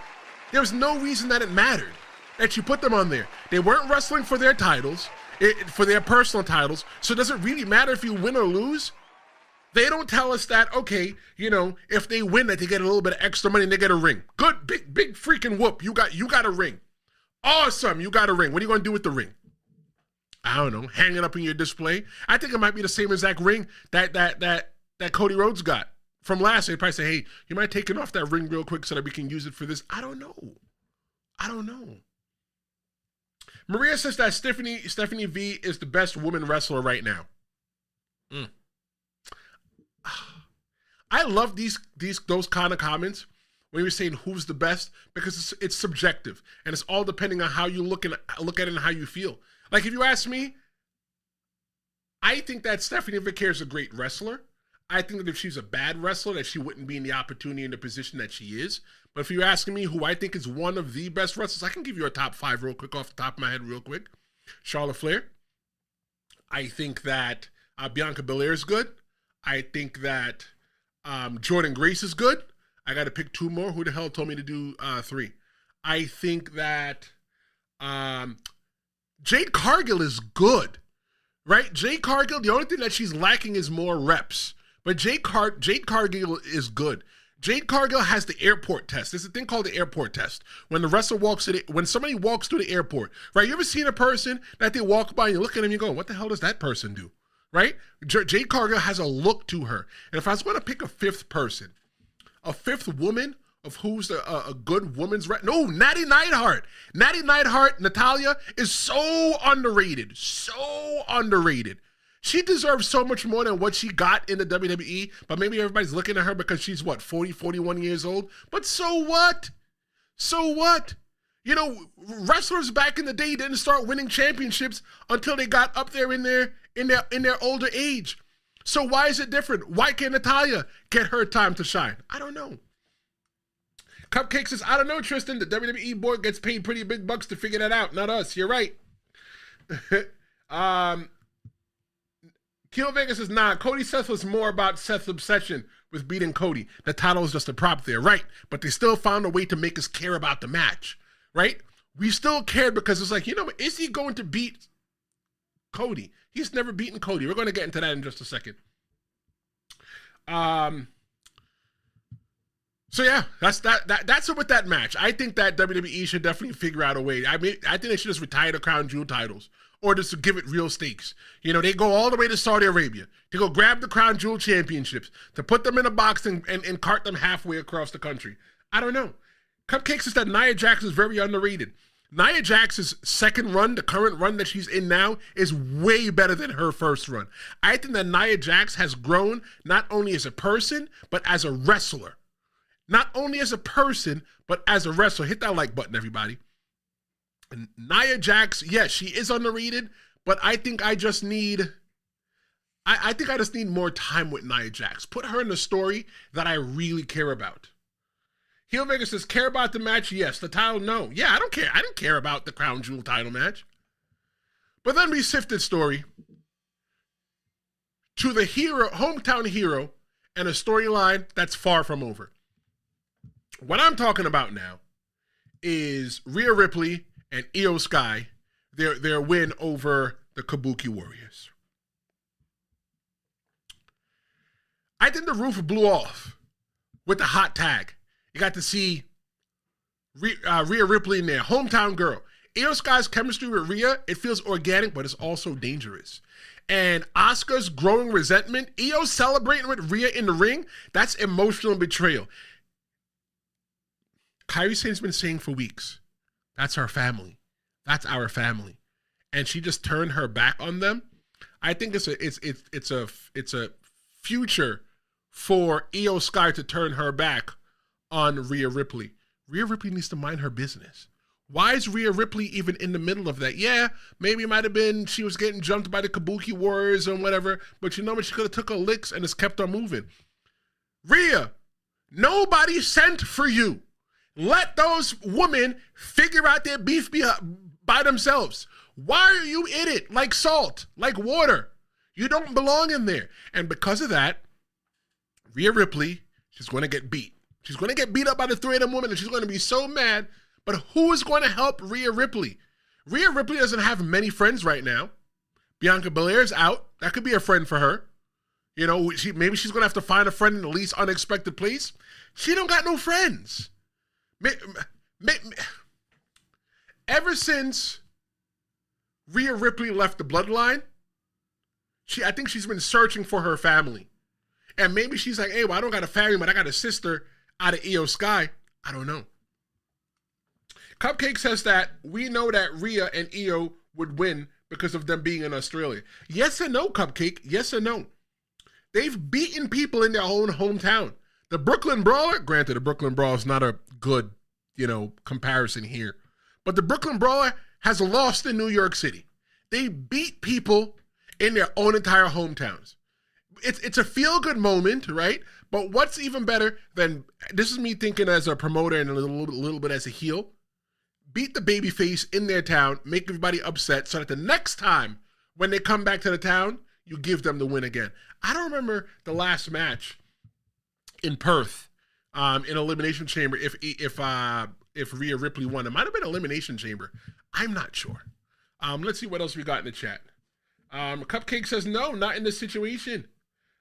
There was no reason that it mattered that you put them on there. They weren't wrestling for their titles, for their personal titles. So does it really matter if you win or lose? They don't tell us that, okay, if they win, that they get a little bit of extra money and they get a ring. Good, big freaking whoop. You got a ring. Awesome, you got a ring. What are you going to do with the ring? I don't know, hang it up in your display. I think it might be the same exact ring that Cody Rhodes got from last year. Probably say, hey, you mind taking off that ring real quick so that we can use it for this? I don't know. Maria says that Stephanie V is the best woman wrestler right now. I love those kind of comments when you're saying who's the best, because it's subjective and it's all depending on how you look at it and how you feel. Like if you ask me, I think that Stephanie Vaquer is a great wrestler. I think that if she's a bad wrestler, that she wouldn't be in the opportunity and the position that she is. But if you're asking me who I think is one of the best wrestlers, I can give you a top 5 real quick off the top of my head real quick. Charlotte Flair. I think that Bianca Belair is good. I think that Jordynne Grace is good. I got to pick 2 more. Who the hell told me to do 3? I think that Jade Cargill is good, right? Jade Cargill, the only thing that she's lacking is more reps. But Jade Cargill is good. Jade Cargill has the airport test. There's a thing called the airport test. When the wrestler when somebody walks through the airport, right? You ever seen a person that they walk by and you look at them and you go, what the hell does that person do, right? Jade Cargill has a look to her. And if I was going to pick a fifth person, a fifth woman of who's a good woman's no, Natty Neidhart. Natty Neidhart, Natalya, is so underrated. So underrated. She deserves so much more than what she got in the WWE, but maybe everybody's looking at her because she's, 40, 41 years old? But so what? So what? You know, wrestlers back in the day didn't start winning championships until they got up there in their older age. So why is it different? Why can't Natalya get her time to shine? I don't know. Cupcake says, I don't know, Tristan. The WWE board gets paid pretty big bucks to figure that out. Not us. You're right. Keel Vegas says, nah, Cody Seth was more about Seth's obsession with beating Cody. The title was just a prop there, right? But they still found a way to make us care about the match, right? We still cared because it's like, you know, is he going to beat Cody? He's never beaten Cody. We're going to get into that in just a second. So yeah, that's it with that match. I think that WWE should definitely figure out a way. I mean, I think they should just retire the Crown Jewel titles, or just to give it real stakes. You know, they go all the way to Saudi Arabia to go grab the Crown Jewel championships, to put them in a box and cart them halfway across the country. I don't know. Cupcake says that Nia Jax is very underrated. Nia Jax's second run, the current run that she's in now, is way better than her first run. I think that Nia Jax has grown not only as a person, but as a wrestler. Not only as a person, but as a wrestler. Hit that like button, everybody. And Nia Jax, yes, she is underrated, but I think I just need more time with Nia Jax. Put her in the story that I really care about. Heel Vegas says, care about the match? Yes. The title? No. Yeah, I don't care. I didn't care about the Crown Jewel title match. But then we sifted story to the hero, hometown hero, and a storyline that's far from over. What I'm talking about now is Rhea Ripley and Io Sky, their win over the Kabuki Warriors. I think the roof blew off with the hot tag. You got to see Rhea Ripley in there, hometown girl. Io Sky's chemistry with Rhea, it feels organic, but it's also dangerous. And Asuka's growing resentment, Io celebrating with Rhea in the ring, that's emotional betrayal. Kairi Sane's been saying for weeks, that's our family. That's our family. And she just turned her back on them. I think it's a future for Io Sky to turn her back on Rhea Ripley. Rhea Ripley needs to mind her business. Why is Rhea Ripley even in the middle of that? Yeah, maybe it might have been she was getting jumped by the Kabuki Warriors and whatever, but you know what? She could have took her licks and just kept on moving. Rhea, nobody sent for you. Let those women figure out their beef by themselves. Why are you in it like salt, like water? You don't belong in there. And because of that, Rhea Ripley, she's going to get beat. She's going to get beat up by the three of them women, and she's going to be so mad. But who is going to help Rhea Ripley? Rhea Ripley doesn't have many friends right now. Bianca Belair's out. That could be a friend for her. You know, maybe she's going to have to find a friend in the least unexpected place. She don't got no friends. Ever since Rhea Ripley left the bloodline, I think she's been searching for her family. And maybe she's like, hey, well, I don't got a family, but I got a sister out of Io Sky. I don't know. Cupcake says that we know that Rhea and Io would win because of them being in Australia. Yes and no, Cupcake. Yes and no. They've beaten people in their own hometown. The Brooklyn Brawler, granted, the Brooklyn Brawler is not a good, comparison here. But the Brooklyn Brawler has lost in New York City. They beat people in their own entire hometowns. It's a feel-good moment, right? But what's even better than, this is me thinking as a promoter and a little bit as a heel, beat the babyface in their town, make everybody upset, so that the next time when they come back to the town, you give them the win again. I don't remember the last match in Perth, in Elimination Chamber, if Rhea Ripley won. It might have been Elimination Chamber. I'm not sure. Let's see what else we got in the chat. Cupcake says, no, not in this situation.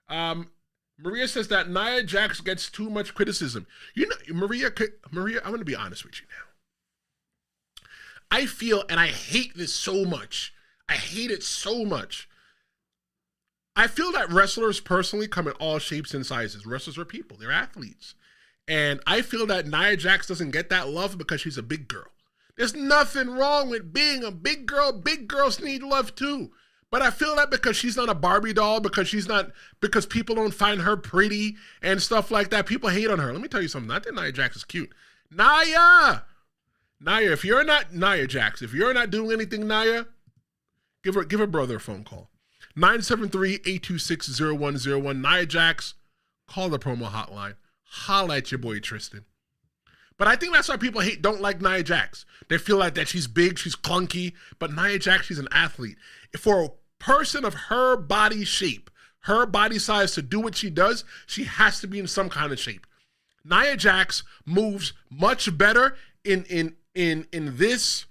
Maria says that Nia Jax gets too much criticism. You know, Maria, I'm going to be honest with you now. I feel, and I hate this so much. I hate it so much. I feel that wrestlers personally come in all shapes and sizes. Wrestlers are people. They're athletes. And I feel that Nia Jax doesn't get that love because she's a big girl. There's nothing wrong with being a big girl. Big girls need love too. But I feel that because she's not a Barbie doll, because people don't find her pretty and stuff like that, people hate on her. Let me tell you something. I think Nia Jax is cute. Nia, if you're not Nia Jax, if you're not doing anything, Nia, give her brother a phone call. 973-826-0101. Nia Jax, call the promo hotline. Holla at your boy Tristan. But I think that's why people don't like Nia Jax. They feel like that she's big, she's clunky, but Nia Jax, she's an athlete. For a person of her body shape, her body size to do what she does, she has to be in some kind of shape. Nia Jax moves much better in this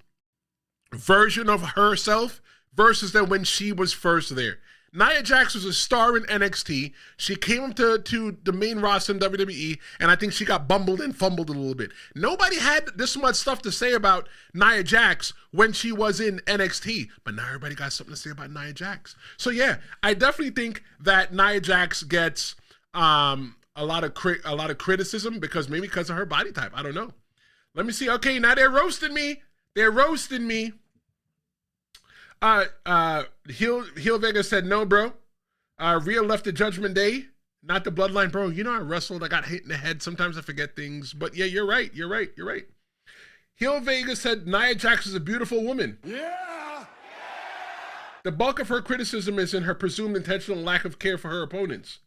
version of herself versus than when she was first there. Nia Jax was a star in NXT. She came up to the main roster in WWE, and I think she got bumbled and fumbled a little bit. Nobody had this much stuff to say about Nia Jax when she was in NXT, but now everybody got something to say about Nia Jax. So yeah, I definitely think that Nia Jax gets a lot of criticism because of her body type. I don't know. Let me see. Okay, now they're roasting me. Heel Vega said, no, bro. Rhea left the Judgment Day, not the Bloodline, bro. You know, I wrestled. I got hit in the head. Sometimes I forget things. But yeah, you're right. Heel Vega said, Nia Jax is a beautiful woman. Yeah. The bulk of her criticism is in her presumed intentional lack of care for her opponents.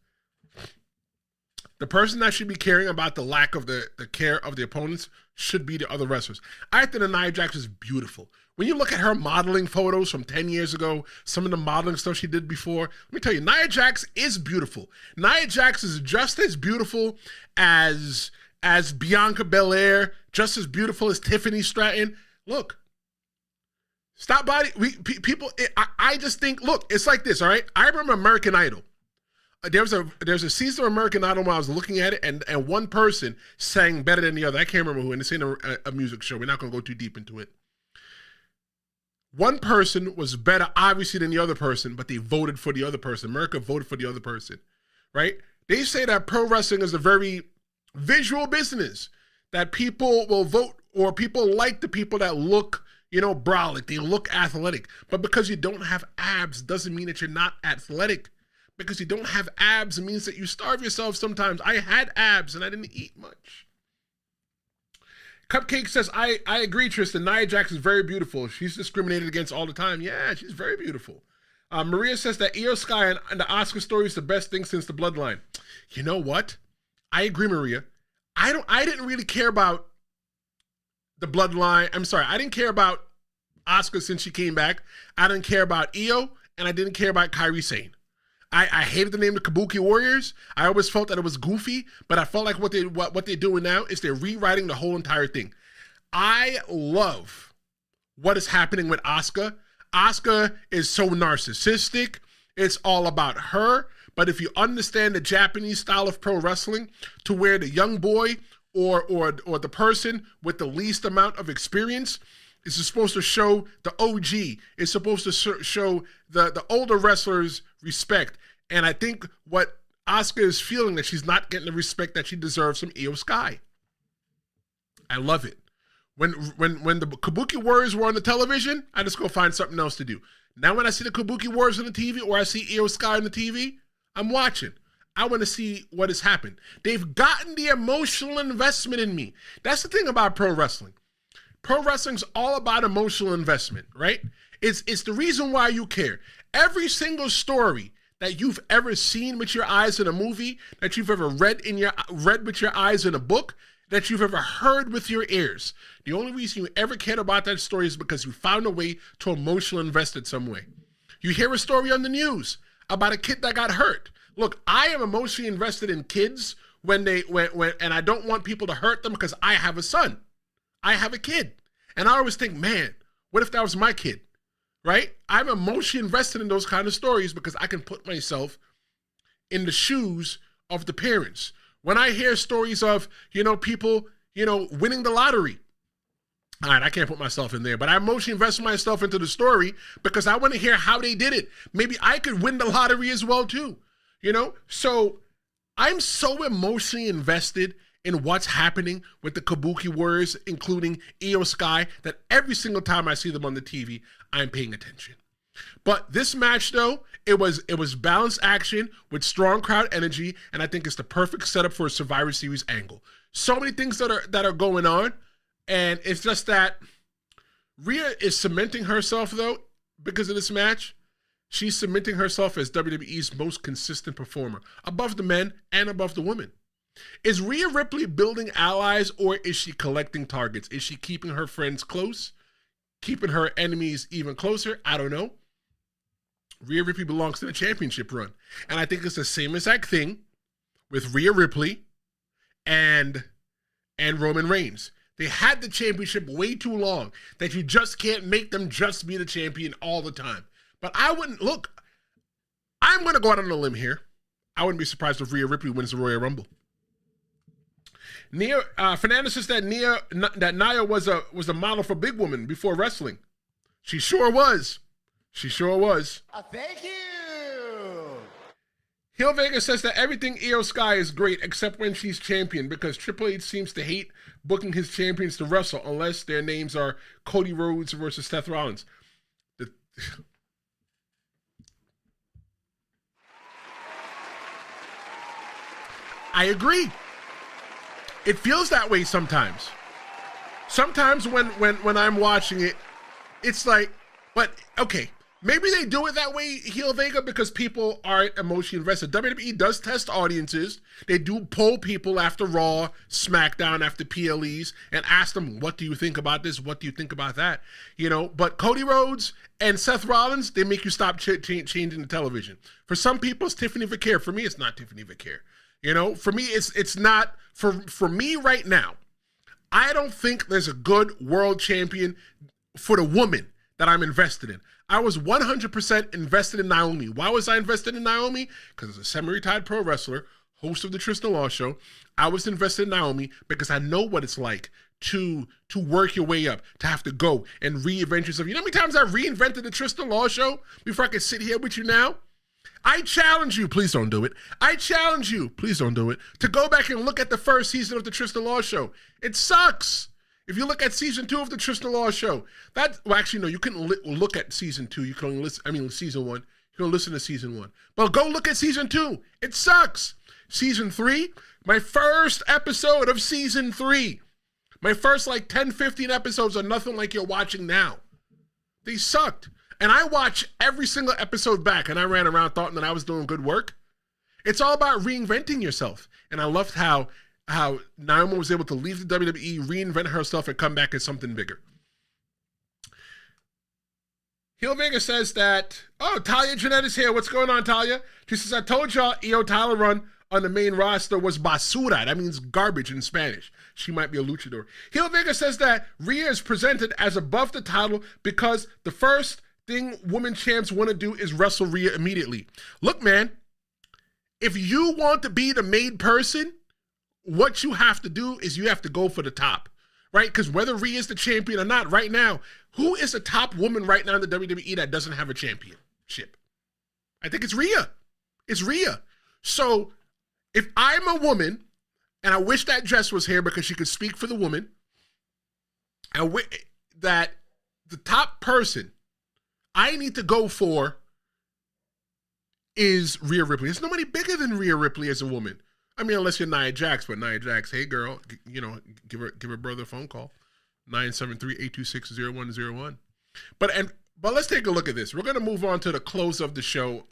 The person that should be caring about the lack of the care of the opponents should be the other wrestlers. I think that Nia Jax is beautiful. When you look at her modeling photos from 10 years ago, some of the modeling stuff she did before, let me tell you, Nia Jax is beautiful. Nia Jax is just as beautiful as Bianca Belair, just as beautiful as Tiffany Stratton. Look, stop body. I just think, look, it's like this, all right? I remember American Idol. There's a season of American Idol when I was looking at it, and one person sang better than the other. I can't remember who, and it's in a music show. We're not going to go too deep into it. One person was better, obviously, than the other person, but they voted for the other person. America voted for the other person, right? They say that pro wrestling is a very visual business, that people will vote, or people like the people that look, brolic. They look athletic. But because you don't have abs doesn't mean that you're not athletic. Because you don't have abs, it means that you starve yourself sometimes. I had abs and I didn't eat much. Cupcake says, I agree, Tristan. Nia Jax is very beautiful. She's discriminated against all the time. Yeah, she's very beautiful. Maria says that Io Sky and the Asuka story is the best thing since the Bloodline. You know what? I agree, Maria. I didn't really care about the Bloodline. I'm sorry. I didn't care about Asuka since she came back. I didn't care about Io, and I didn't care about Kairi Sane. I hated the name the Kabuki Warriors. I always felt that it was goofy, but I felt like what they're doing now is they're rewriting the whole entire thing. I love what is happening with Asuka. Asuka is so narcissistic. It's all about her. But if you understand the Japanese style of pro wrestling, to where the young boy or the person with the least amount of experience is supposed to show the OG, is supposed to show the older wrestlers respect. And I think what Asuka is feeling, that she's not getting the respect that she deserves from Io Sky. I love it. When the Kabuki Warriors were on the television, I just go find something else to do. Now when I see the Kabuki Warriors on the TV, or I see Io Sky on the TV, I'm watching. I want to see what has happened. They've gotten the emotional investment in me. That's the thing about pro wrestling. Pro wrestling's all about emotional investment, right? It's the reason why you care. Every single story that you've ever seen with your eyes in a movie, that you've ever read with your eyes in a book, that you've ever heard with your ears, the only reason you ever cared about that story is because you found a way to emotionally invest it some way. You hear a story on the news about a kid that got hurt. Look, I am emotionally invested in kids when and I don't want people to hurt them because I have a son. I have a kid. And I always think, man, what if that was my kid? right? I'm emotionally invested in those kind of stories because I can put myself in the shoes of the parents. When I hear stories of, people, winning the lottery, all right, I can't put myself in there, but I emotionally invest myself into the story because I want to hear how they did it. Maybe I could win the lottery as well too, So I'm so emotionally invested in what's happening with the Kabuki Warriors, including Io Sky, that every single time I see them on the TV, I'm paying attention. But this match, though, it was balanced action with strong crowd energy, and I think it's the perfect setup for a Survivor Series angle. So many things that are going on, and it's just that Rhea is cementing herself, though, because of this match. She's cementing herself as WWE's most consistent performer, above the men and above the women. Is Rhea Ripley building allies, or is she collecting targets? Is she keeping her friends close, keeping her enemies even closer? I don't know. Rhea Ripley belongs to the championship run. And I think it's the same exact thing with Rhea Ripley and Roman Reigns. They had the championship way too long that you just can't make them just be the champion all the time. But I wouldn't, look, I'm going to go out on a limb here. I wouldn't be surprised if Rhea Ripley wins the Royal Rumble. Fernando says that Nia was a model for big woman before wrestling. She sure was. She sure was. Thank you. Hill Vega says that everything Io Sky is great except when she's champion because Triple H seems to hate booking his champions to wrestle unless their names are Cody Rhodes versus Seth Rollins. I agree. It feels that way sometimes. Sometimes when I'm watching it, it's like, but okay, maybe they do it that way, Heel Vega, because people aren't emotionally invested. WWE does test audiences. They do poll people after Raw, SmackDown, after PLEs, and ask them, what do you think about this? What do you think about that? But Cody Rhodes and Seth Rollins, they make you stop changing the television. For some people, it's Tiffany Vaquer. For me, it's not Tiffany Vaquer. For me, it's not, for me right now, I don't think there's a good world champion for the woman that I'm invested in. I was 100% invested in Naomi. Why was I invested in Naomi? Because as a semi-retired pro wrestler, host of the Tristan Law Show, I was invested in Naomi because I know what it's like to work your way up, to have to go and reinvent yourself. You know how many times I reinvented the Tristan Law Show before I could sit here with you now? I challenge you, please don't do it. I challenge you, please don't do it, to go back and look at the first season of the Tristan Law Show. It sucks. If you look at season 2 of the Tristan Law Show, you couldn't look at season 2. You can only listen, season 1. You can listen to season 1. But go look at season 2. It sucks. Season 3, my first episode of season 3. My first 10, 15 episodes are nothing like you're watching now. They sucked. And I watch every single episode back, and I ran around thought that I was doing good work. It's all about reinventing yourself. And I loved how Naomi was able to leave the WWE, reinvent herself, and come back as something bigger. Heel Vega says that, Talia Jeanette is here. What's going on, Talia? She says, I told y'all Io Tyler run on the main roster was basura. That means garbage in Spanish. She might be a luchador. Heel Vega says that Rhea is presented as above the title because the first thing women champs want to do is wrestle Rhea immediately. Look, man, if you want to be the main person, what you have to do is you have to go for the top, right? Because whether Rhea is the champion or not, right now, who is the top woman right now in the WWE that doesn't have a championship? I think it's Rhea. It's Rhea. So if I'm a woman, and I wish that Jess was here because she could speak for the woman, that the top person I need to go for is Rhea Ripley. There's nobody bigger than Rhea Ripley as a woman. I mean, unless you're Nia Jax, but Nia Jax, hey girl, give her brother a phone call, 973-826-0101. But let's take a look at this. We're gonna move on to the close of the show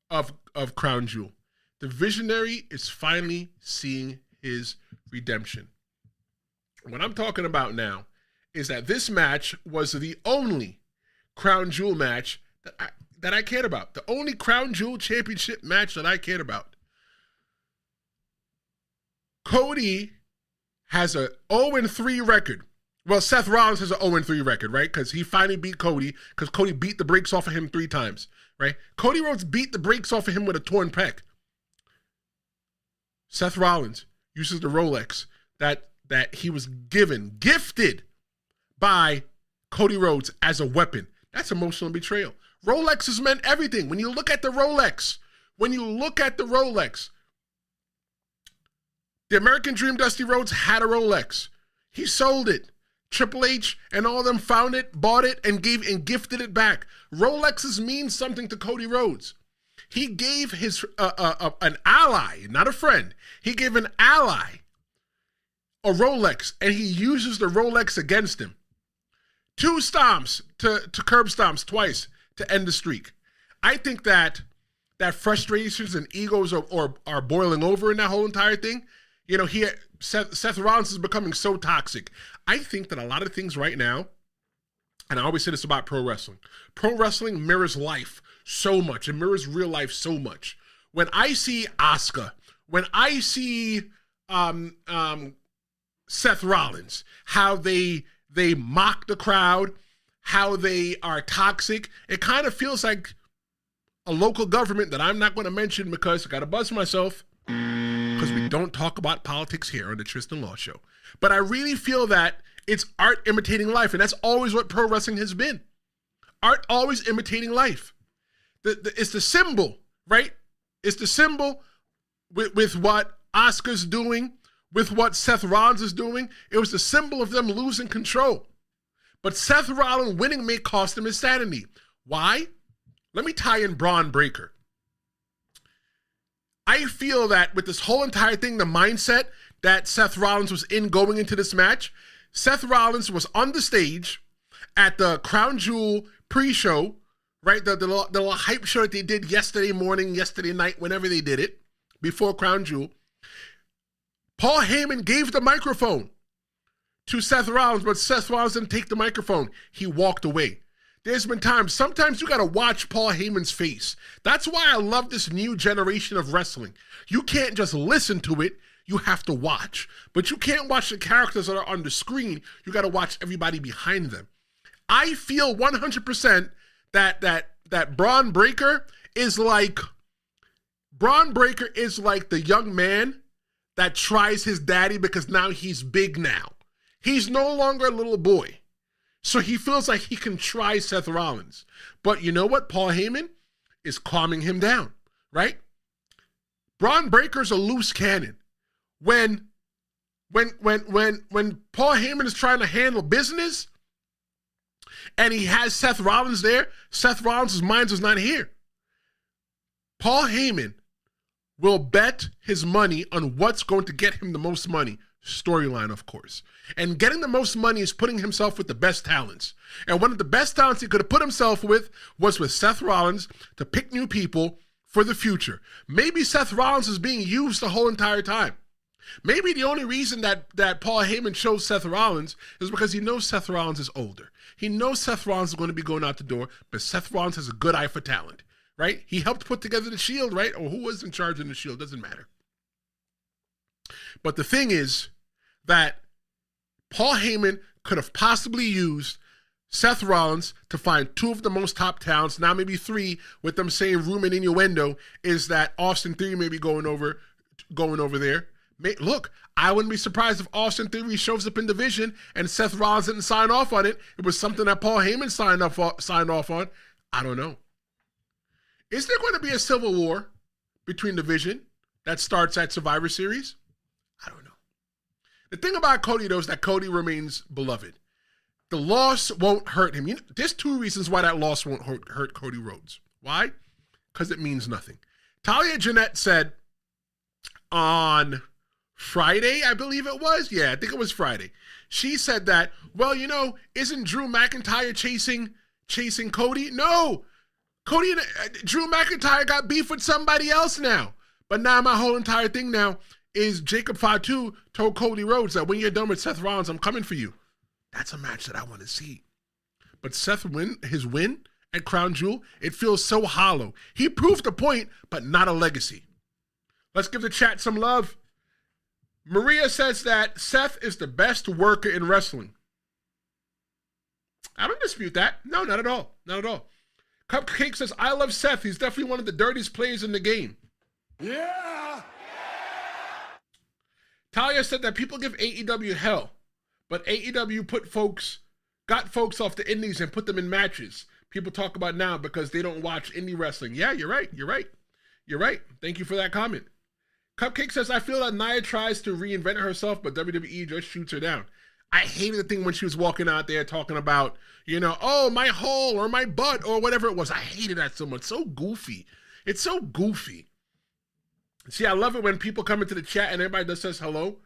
of Crown Jewel. The Visionary is finally seeing his redemption. What I'm talking about now is that this match was the only Crown Jewel match that I cared about. The only Crown Jewel championship match that I cared about. Cody has a 0-3 record Well, Seth Rollins has an 0-3 record, right? Because he finally beat Cody, because Cody beat the brakes off of him 3 times, right? Cody Rhodes beat the brakes off of him with a torn pec. Seth Rollins uses the Rolex that he was gifted by Cody Rhodes as a weapon. That's emotional betrayal. Rolexes meant everything. When you look at the Rolex, the American Dream Dusty Rhodes had a Rolex. He sold it. Triple H and all of them found it, bought it, and gifted it back. Rolexes mean something to Cody Rhodes. He gave his an ally, not a friend. He gave an ally a Rolex, and he uses the Rolex against him. 2 stomps to curb stomps twice to end the streak. I think that frustrations and egos are boiling over in that whole entire thing. You know, Seth Rollins is becoming so toxic. I think that a lot of things right now, and I always say this about pro wrestling. Pro wrestling mirrors life so much. It mirrors real life so much. When I see Asuka, when I see Seth Rollins, how they mock the crowd, how they are toxic, it kind of feels like a local government that I'm not going to mention because I got to buzz myself, because we don't talk about politics here on the Tristan Law Show. But I really feel that it's art imitating life, and that's always what pro wrestling has been. Art always imitating life. It's the symbol, right? It's the symbol with what Asuka's doing, with what Seth Rollins is doing. It was the symbol of them losing control. But Seth Rollins winning may cost him his sanity. Why? Let me tie in Braun Breaker. I feel that with this whole entire thing, the mindset that Seth Rollins was in going into this match, Seth Rollins was on the stage at the Crown Jewel pre-show, right? The little hype show that they did yesterday morning, yesterday night, whenever they did it, before Crown Jewel. Paul Heyman gave the microphone to Seth Rollins, but Seth Rollins didn't take the microphone. He walked away. There's been times, sometimes you got to watch Paul Heyman's face. That's why I love this new generation of wrestling. You can't just listen to it, you have to watch. But you can't watch the characters that are on the screen, you got to watch everybody behind them. I feel 100% that Braun Breaker is like the young man that tries his daddy because now he's big now. He's no longer a little boy. So he feels like he can try Seth Rollins. But you know what? Paul Heyman is calming him down, right? Braun Breaker's a loose cannon. When Paul Heyman is trying to handle business and he has Seth Rollins there, Seth Rollins' mind is not here. Paul Heyman will bet his money on what's going to get him the most money. Storyline, of course. And getting the most money is putting himself with the best talents. And one of the best talents he could have put himself with was with Seth Rollins to pick new people for the future. Maybe Seth Rollins is being used the whole entire time. Maybe the only reason that Paul Heyman chose Seth Rollins is because he knows Seth Rollins is older. He knows Seth Rollins is going to be going out the door, but Seth Rollins has a good eye for talent, right? He helped put together the Shield, right? Or who was in charge of the Shield, doesn't matter. But the thing is that Paul Heyman could have possibly used Seth Rollins to find 2 of the most top talents, now maybe 3, with them saying room and innuendo is that Austin Theory may be going over there. Look, I wouldn't be surprised if Austin Theory shows up in division and Seth Rollins didn't sign off on it. It was something that Paul Heyman signed off on. I don't know. Is there going to be a civil war between division that starts at Survivor Series? I don't know. The thing about Cody, though, is that Cody remains beloved. The loss won't hurt him. There's 2 reasons why that loss won't hurt Cody Rhodes. Why? Because it means nothing. Talia Jeanette said on Friday, I believe it was. Yeah, I think it was Friday. She said that, well, isn't Drew McIntyre chasing Cody? No. Cody and Drew McIntyre got beef with somebody else now. But now my whole entire thing now is Jacob Fatu told Cody Rhodes that when you're done with Seth Rollins, I'm coming for you. That's a match that I want to see. But his win at Crown Jewel, it feels so hollow. He proved a point, but not a legacy. Let's give the chat some love. Maria says that Seth is the best worker in wrestling. I don't dispute that. No, not at all. Not at all. Cupcake says, I love Seth. He's definitely one of the dirtiest players in the game. Yeah! Talia said that people give AEW hell, but AEW got folks off the indies and put them in matches. People talk about now because they don't watch indie wrestling. Yeah, you're right. You're right. You're right. Thank you for that comment. Cupcake says, I feel that Nia tries to reinvent herself, but WWE just shoots her down. I hated the thing when she was walking out there talking about, oh, my hole or my butt or whatever it was. I hated that so much. So goofy. It's so goofy. See, I love it when people come into the chat and everybody just says hello.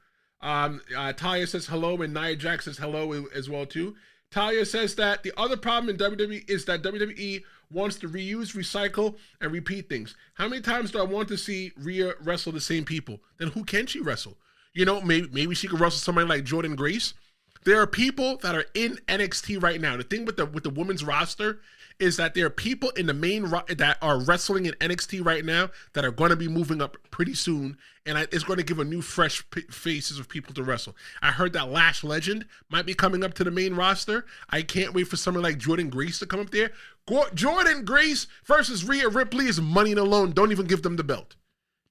Talia says hello and Nia Jax says hello as well too. Talia says that the other problem in WWE is that WWE wants to reuse, recycle, and repeat things. How many times do I want to see Rhea wrestle the same people? Then who can she wrestle? Maybe she could wrestle somebody like Jordynne Grace. There are people that are in NXT right now. The thing with the women's roster is that there are people in the main that are wrestling in NXT right now that are going to be moving up pretty soon, and it's going to give a new fresh faces of people to wrestle. I heard that Lash Legend might be coming up to the main roster. I can't wait for someone like Jordynne Grace to come up there. Jordynne Grace versus Rhea Ripley is money alone. Don't even give them the belt.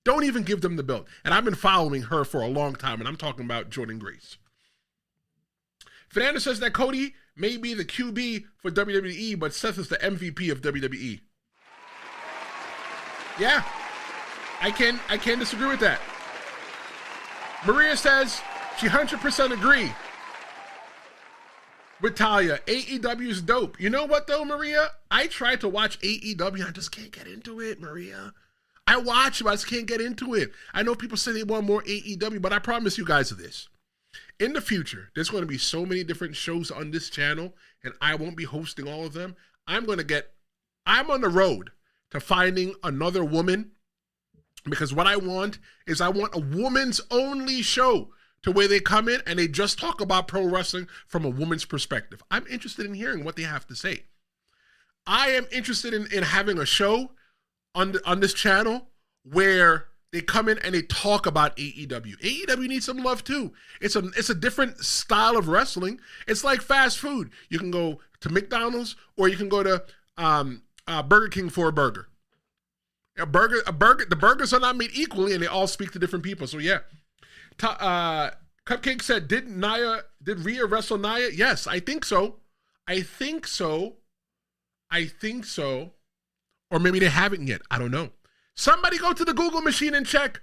Don't even give them the belt. And I've been following her for a long time, and I'm talking about Jordynne Grace. Fernando says that Cody may be the QB for WWE, but Seth is the MVP of WWE. Yeah, I can't disagree with that. Maria says she 100% agree with Talia. AEW is dope. You know what though, Maria? I tried to watch AEW. I just can't get into it, Maria. I watch it, but I just can't get into it. I know people say they want more AEW, but I promise you guys this. In the future, there's going to be so many different shows on this channel, and I won't be hosting all of them. I'm on the road to finding another woman, because what I want is I want a woman's only show to where they come in and they just talk about pro wrestling from a woman's perspective. I'm interested in hearing what they have to say. I am interested in having a show on this channel where they come in and they talk about AEW. AEW needs some love too. It's a different style of wrestling. It's like fast food. You can go to McDonald's or you can go to Burger King for a burger. The burgers are not made equally, and they all speak to different people. So yeah. Cupcake said, did Rhea wrestle Nia? Yes, I think so. Or maybe they haven't yet. I don't know. Somebody go to the Google machine and check.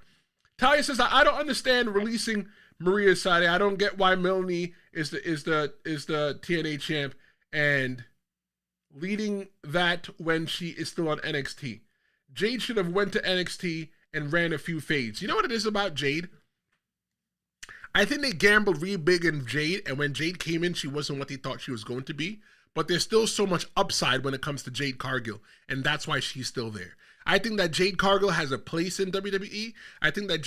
Talia says, I don't understand releasing Maria's side. I don't get why Melanie is the TNA champ and leading that when she is still on NXT. Jade should have went to NXT and ran a few fades. You know what it is about Jade? I think they gambled really big in Jade, and when Jade came in, she wasn't what they thought she was going to be. But there's still so much upside when it comes to Jade Cargill, and that's why she's still there. I think that Jade Cargill has a place in WWE. I think that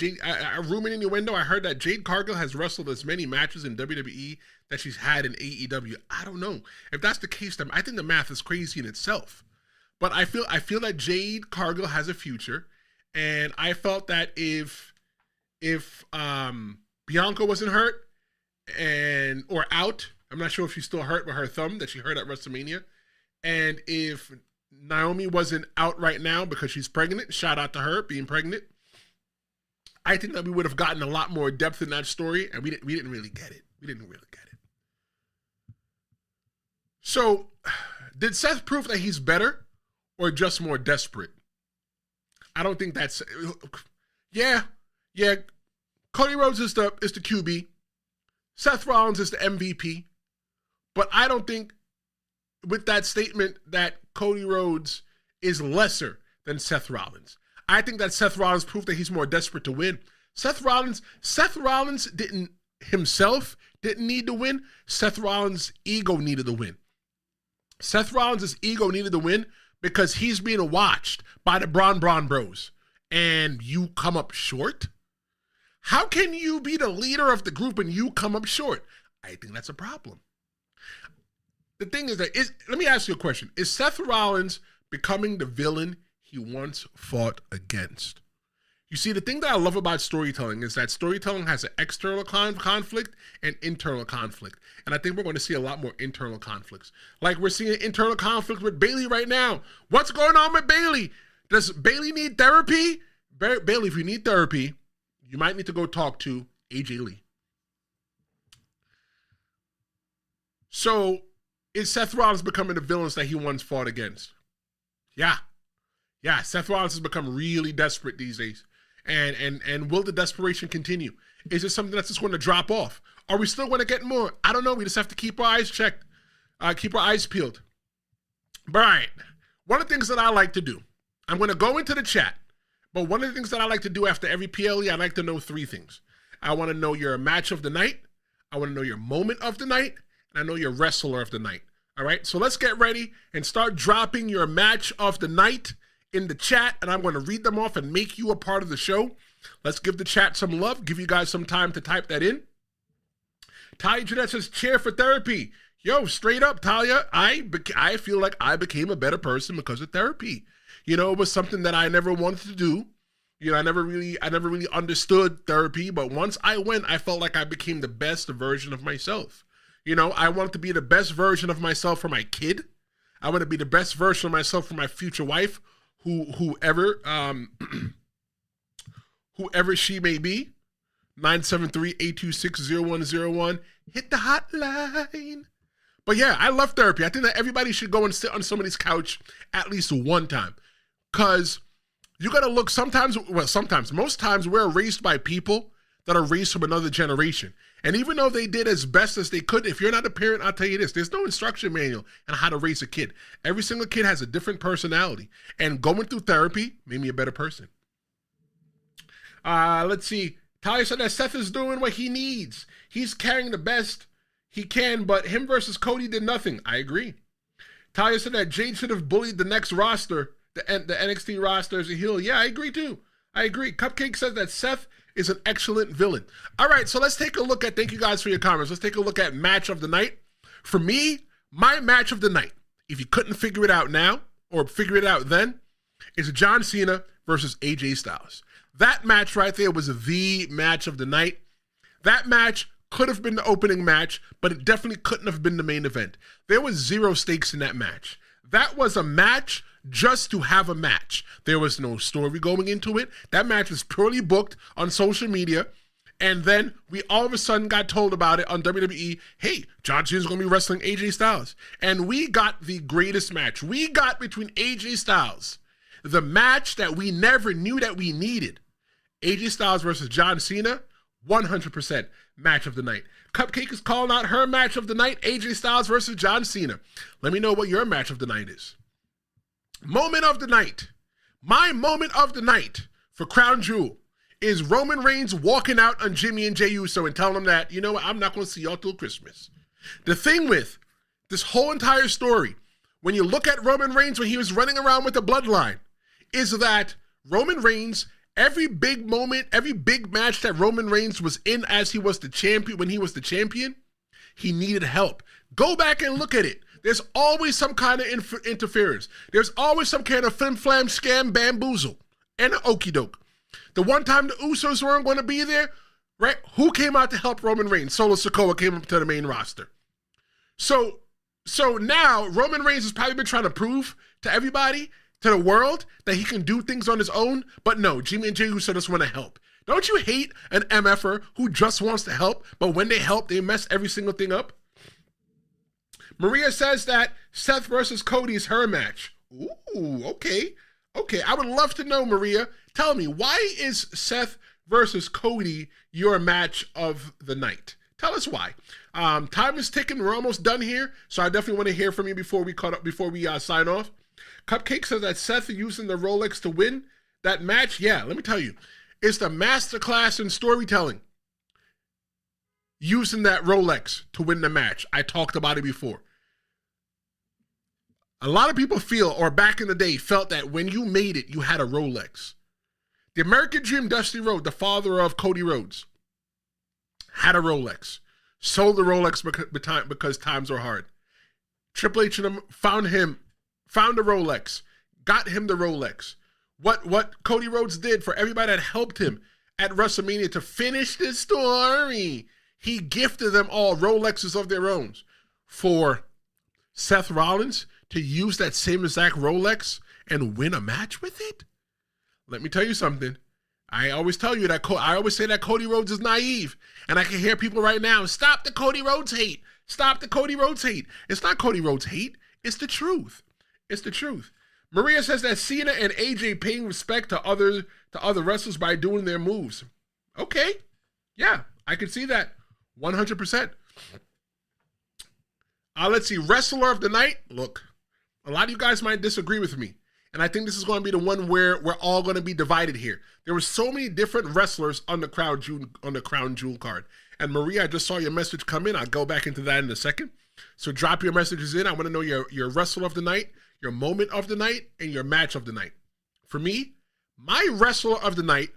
a rumor in the window, I heard that Jade Cargill has wrestled as many matches in WWE that she's had in AEW. I don't know. If that's the case, then I think the math is crazy in itself. But I feel that Jade Cargill has a future, and I felt that if Bianca wasn't hurt or out, I'm not sure if she's still hurt with her thumb that she hurt at WrestleMania, and if Naomi wasn't out right now because she's pregnant, shout out to her being pregnant, I think that we would have gotten a lot more depth in that story, and we didn't really get it. So, did Seth prove that he's better or just more desperate? I don't think that's... Yeah. Cody Rhodes is the QB. Seth Rollins is the MVP. But I don't think with that statement that Cody Rhodes is lesser than Seth Rollins. I think that Seth Rollins proved that he's more desperate to win. Seth Rollins didn't need to win. Seth Rollins' ego needed to win. Seth Rollins' ego needed to win because he's being watched by the Bron Bros. And you come up short? How can you be the leader of the group and you come up short? I think that's a problem. The thing is that, let me ask you a question. Is Seth Rollins becoming the villain he once fought against? You see, the thing that I love about storytelling is that storytelling has an external conflict and internal conflict. And I think we're going to see a lot more internal conflicts. Like we're seeing internal conflict with Bayley right now. What's going on with Bayley? Does Bayley need therapy? Bayley, if you need therapy, you might need to go talk to AJ Lee. So, is Seth Rollins becoming the villains that he once fought against? Yeah. Yeah, Seth Rollins has become really desperate these days. And will the desperation continue? Is it something that's just going to drop off? Are we still going to get more? I don't know. We just have to keep our eyes checked, keep our eyes peeled. But all right, one of the things that I like to do, I'm going to go into the chat, but one of the things that I like to do after every PLE, I like to know 3 things. I want to know your match of the night, I want to know your moment of the night, and I know your wrestler of the night. All right, so let's get ready and start dropping your match of the night in the chat, and I'm going to read them off and make you a part of the show. Let's give the chat some love, give you guys some time to type that in. Talia Jeanette says, chair for therapy. Yo, straight up, Talia, I feel like I became a better person because of therapy. You know, it was something that I never wanted to do. You know, I never really understood therapy, but once I went, I felt like I became the best version of myself. You know, I wanted to be the best version of myself for my kid. I want to be the best version of myself for my future wife, whoever she may be. 973-826-0101. Hit the hotline. But yeah, I love therapy. I think that everybody should go and sit on somebody's couch at least one time. Because you got to look most times we're raised by people that are raised from another generation. And even though they did as best as they could, if you're not a parent, I'll tell you this, there's no instruction manual on how to raise a kid. Every single kid has a different personality. And going through therapy made me a better person. Let's see. Talia said that Seth is doing what he needs. He's carrying the best he can, but him versus Cody did nothing. I agree. Talia said that Jade should have bullied the next roster, the NXT roster as a heel. Yeah, I agree too. I agree. Cupcake says that Seth is an excellent villain. All right, so let's take a look at, thank you guys for your comments. Let's take a look at match of the night. For me, my match of the night, if you couldn't figure it out now or figure it out then, is John Cena versus AJ Styles. That match right there was the match of the night. That match could have been the opening match, but it definitely couldn't have been the main event. There was 0 stakes in that match. That was a match just to have a match. There was no story going into it. That match was purely booked on social media. And then we all of a sudden got told about it on WWE. Hey, John Cena's going to be wrestling AJ Styles. And we got the greatest match. We got between AJ Styles, the match that we never knew that we needed. AJ Styles versus John Cena, 100% match of the night. Cupcake is calling out her match of the night, AJ Styles versus John Cena. Let me know what your match of the night is. Moment of the night. My moment of the night for Crown Jewel is Roman Reigns walking out on Jimmy and Jey Uso and telling them that, you know what, I'm not going to see y'all till Christmas. The thing with this whole entire story, when you look at Roman Reigns when he was running around with the bloodline, is that Roman Reigns, every big moment, every big match that Roman Reigns was in as he was the champion, when he was the champion, he needed help. Go back and look at it. There's always some kind of interference. There's always some kind of flim-flam, scam, bamboozle, and an okie doke. The one time the Usos weren't going to be there, right? Who came out to help Roman Reigns? Solo Sikoa came up to the main roster. So now Roman Reigns has probably been trying to prove to everybody, to the world, that he can do things on his own. But no, Jimmy and Jey Uso just want to help. Don't you hate an MFer who just wants to help, but when they help, they mess every single thing up? Maria says that Seth versus Cody is her match. Ooh, okay. Okay, I would love to know, Maria. Tell me, why is Seth versus Cody your match of the night? Tell us why. Time is ticking. We're almost done here, so I definitely want to hear from you before we sign off. Cupcake says that Seth using the Rolex to win that match. Yeah, let me tell you, it's the masterclass in storytelling. Using that Rolex to win the match. I talked about it before. A lot of people feel, or back in the day, felt that when you made it, you had a Rolex. The American Dream, Dusty Rhodes, the father of Cody Rhodes, had a Rolex. Sold the Rolex because times were hard. Triple H and him found a Rolex, got him the Rolex, what Cody Rhodes did for everybody that helped him at WrestleMania to finish this story. He gifted them all Rolexes of their own. For Seth Rollins to use that same exact Rolex and win a match with it? Let me tell you something. I always tell you that I always say that Cody Rhodes is naive. And I can hear people right now, stop the Cody Rhodes hate. Stop the Cody Rhodes hate. It's not Cody Rhodes hate. It's the truth. It's the truth. Maria says that Cena and AJ paying respect to other wrestlers by doing their moves. Okay. Yeah, I can see that. 100%. Let's see. Wrestler of the night. Look, a lot of you guys might disagree with me. And I think this is going to be the one where we're all going to be divided here. There were so many different wrestlers on the Crown Jewel card. And Maria, I just saw your message come in. I'll go back into that in a second. So drop your messages in. I want to know your wrestler of the night, your moment of the night, and your match of the night. For me, my wrestler of the night,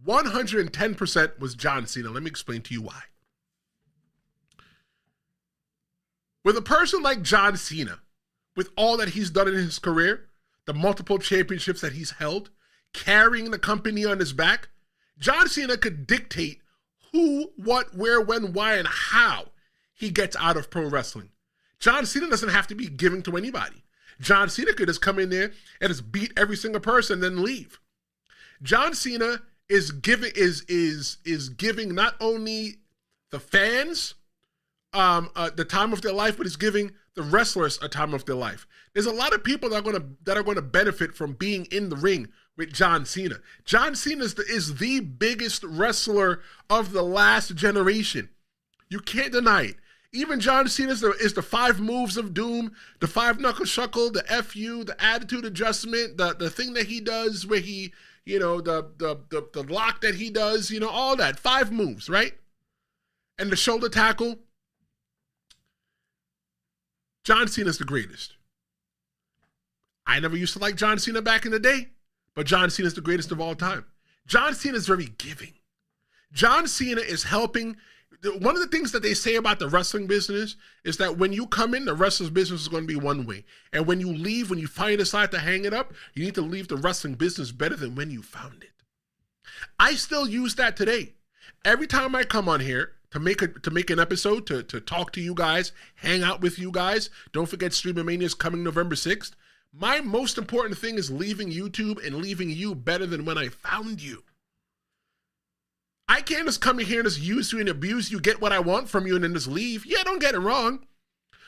110% was John Cena. Let me explain to you why. With a person like John Cena, with all that he's done in his career, the multiple championships that he's held, carrying the company on his back, John Cena could dictate who, what, where, when, why, and how he gets out of pro wrestling. John Cena doesn't have to be giving to anybody. John Cena could just come in there and just beat every single person and then leave. John Cena is giving not only the fans the time of their life, but is giving the wrestlers a time of their life. There's a lot of people that are going to benefit from being in the ring with John Cena. John Cena is the biggest wrestler of the last generation. You can't deny it. Even John Cena is the 5 moves of doom, the 5 knuckle shuckle, the FU, the attitude adjustment, the thing that he does where he, the lock that he does, all that. 5 moves, right? And the shoulder tackle. John Cena's the greatest. I never used to like John Cena back in the day, but John Cena's the greatest of all time. John Cena's very giving. John Cena is helping. One of the things that they say about the wrestling business is that when you come in, the wrestler's business is going to be one way. And when you leave, when you finally decide to hang it up, you need to leave the wrestling business better than when you found it. I still use that today. Every time I come on here to make an episode, to talk to you guys, hang out with you guys, don't forget StreamA-Mania is coming November 6th. My most important thing is leaving YouTube and leaving you better than when I found you. I can't just come in here and just use you and abuse you, get what I want from you, and then just leave. Yeah, don't get it wrong.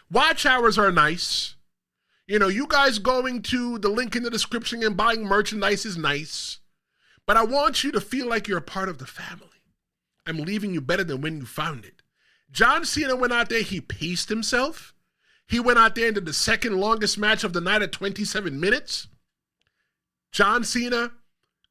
Watch hours are nice. You guys going to the link in the description and buying merchandise is nice. But I want you to feel like you're a part of the family. I'm leaving you better than when you found it. John Cena went out there, he paced himself. He went out there and did the second longest match of the night at 27 minutes. John Cena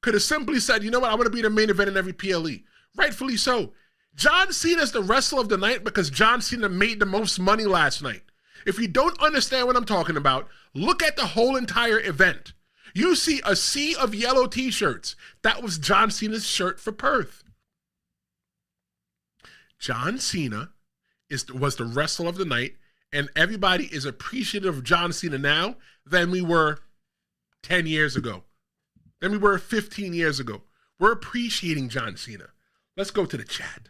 could have simply said, you know what, I want to be the main event in every PLE. Rightfully so. John Cena is the wrestler of the night because John Cena made the most money last night. If you don't understand what I'm talking about, look at the whole entire event. You see a sea of yellow t-shirts. That was John Cena's shirt for Perth. John Cena was the wrestler of the night, and everybody is appreciative of John Cena now than we were 10 years ago, than we were 15 years ago. We're appreciating John Cena. Let's go to the chat.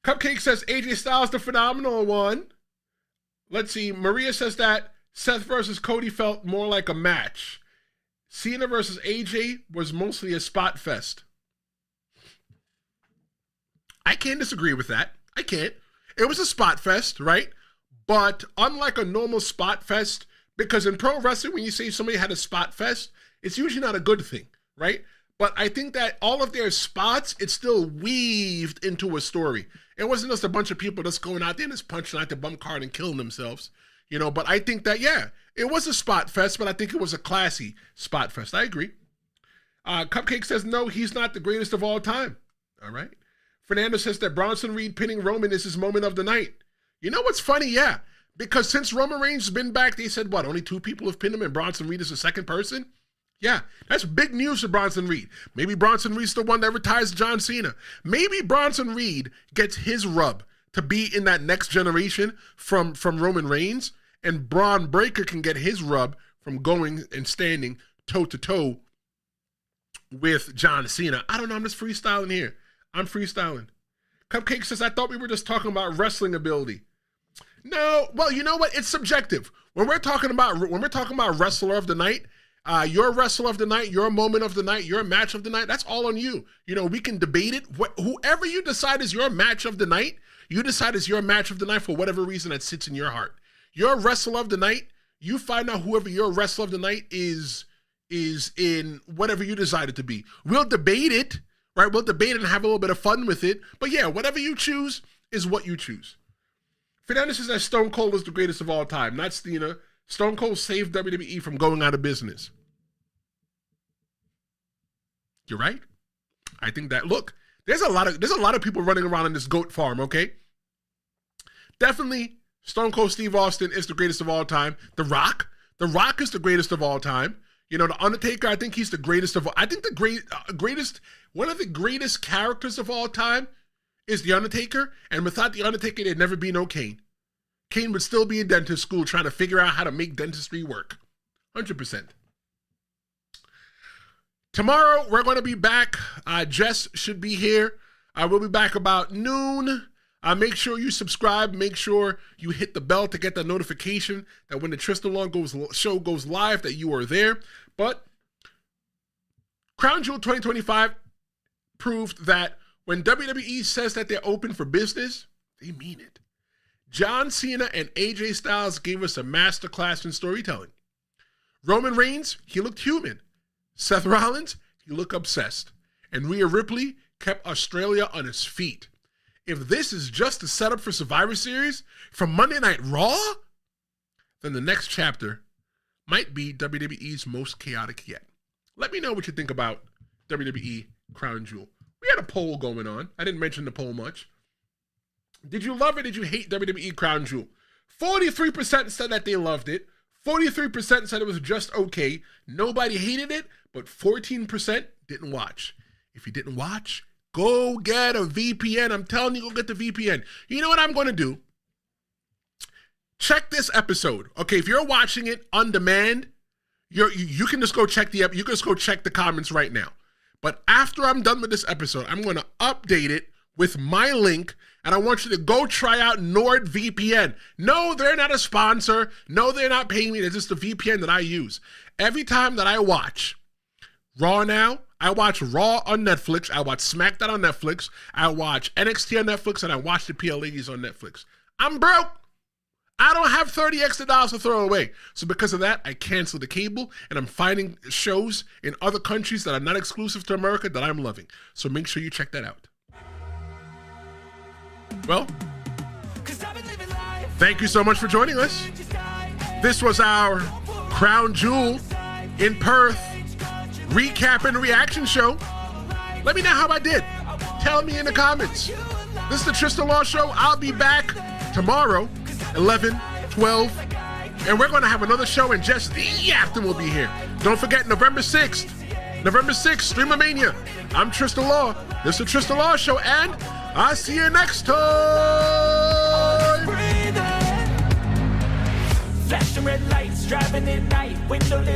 Cupcake says AJ Styles the phenomenal one. Let's see. Maria says that Seth versus Cody felt more like a match. Cena versus AJ was mostly a spot fest. I can't disagree with that. I can't. It was a spot fest, right? But unlike a normal spot fest, because in pro wrestling, when you say somebody had a spot fest, it's usually not a good thing, right? But I think that all of their spots, it's still weaved into a story. It wasn't just a bunch of people just going out there and just punching out the bum card and killing themselves, But I think that, yeah, it was a spot fest, but I think it was a classy spot fest. I agree. Cupcake says, no, he's not the greatest of all time. All right. Fernando says that Bronson Reed pinning Roman is his moment of the night. You know what's funny? Yeah, because since Roman Reigns has been back, they said, only 2 people have pinned him and Bronson Reed is the second person? Yeah, that's big news for Bronson Reed. Maybe Bronson Reed's the one that retires John Cena. Maybe Bronson Reed gets his rub to be in that next generation from Roman Reigns, and Braun Breaker can get his rub from going and standing toe-to-toe with John Cena. I don't know, I'm just freestyling here. I'm freestyling. Cupcake says, I thought we were just talking about wrestling ability. No, well, you know what? It's subjective. When we're talking about wrestler of the night, your wrestler of the night, your moment of the night, your match of the night, that's all on you. You know, we can debate it. Whoever you decide is your match of the night, you decide is your match of the night for whatever reason that sits in your heart. Your wrestler of the night, you find out whoever your wrestler of the night is in whatever you decide it to be. We'll debate it, right? We'll debate it and have a little bit of fun with it. But yeah, whatever you choose is what you choose. Fernandez says that Stone Cold is the greatest of all time, not Cena. Stone Cold saved WWE from going out of business. You're right. I think that, look, there's a lot of people running around in this goat farm, okay? Definitely Stone Cold Steve Austin is the greatest of all time. The Rock is the greatest of all time. You know, The Undertaker, I think he's the greatest of all. I think one of the greatest characters of all time is The Undertaker, and without The Undertaker, there'd never be no Kane. Kane would still be in dentist school trying to figure out how to make dentistry work. 100%. Tomorrow, we're going to be back. Jess should be here. We'll be back about noon. Make sure you subscribe. Make sure you hit the bell to get the notification that when the Tristan Long show goes live, that you are there. But Crown Jewel 2025 proved that when WWE says that they're open for business, they mean it. John Cena and AJ Styles gave us a masterclass in storytelling. Roman Reigns, he looked human. Seth Rollins, he looked obsessed. And Rhea Ripley kept Australia on his feet. If this is just a setup for Survivor Series from Monday Night Raw, then the next chapter might be WWE's most chaotic yet. Let me know what you think about WWE Crown Jewel. We had a poll going on. I didn't mention the poll much. Did you love it? Did you hate WWE Crown Jewel? 43% said that they loved it. 43% said it was just okay. Nobody hated it, but 14% didn't watch. If you didn't watch, go get a VPN. I'm telling you, go get the VPN. You know what I'm going to do? Check this episode. Okay, if you're watching it on demand, you can just go check you can just go check the comments right now. But after I'm done with this episode, I'm going to update it with my link, and I want you to go try out NordVPN. No, they're not a sponsor. No, they're not paying me. It's just the VPN that I use. Every time that I watch Raw now, I watch Raw on Netflix, I watch SmackDown on Netflix, I watch NXT on Netflix, and I watch the PLEs on Netflix. I'm broke. I don't have $30 extra to throw away. So because of that, I canceled the cable, and I'm finding shows in other countries that are not exclusive to America that I'm loving. So make sure you check that out. Well, thank you so much for joining us. This was our Crown Jewel in Perth recap and reaction show. Let me know how I did. Tell me in the comments. This is the Tristan Law Show. I'll be back tomorrow, 11, 12, and we're going to have another show, and Jess the Yapton will be here. Don't forget, November 6th, StreamA-Mania. I'm Tristan Law. This is the Tristan Law Show, and I'll see you next time. Flashing red lights, driving at night, windowless.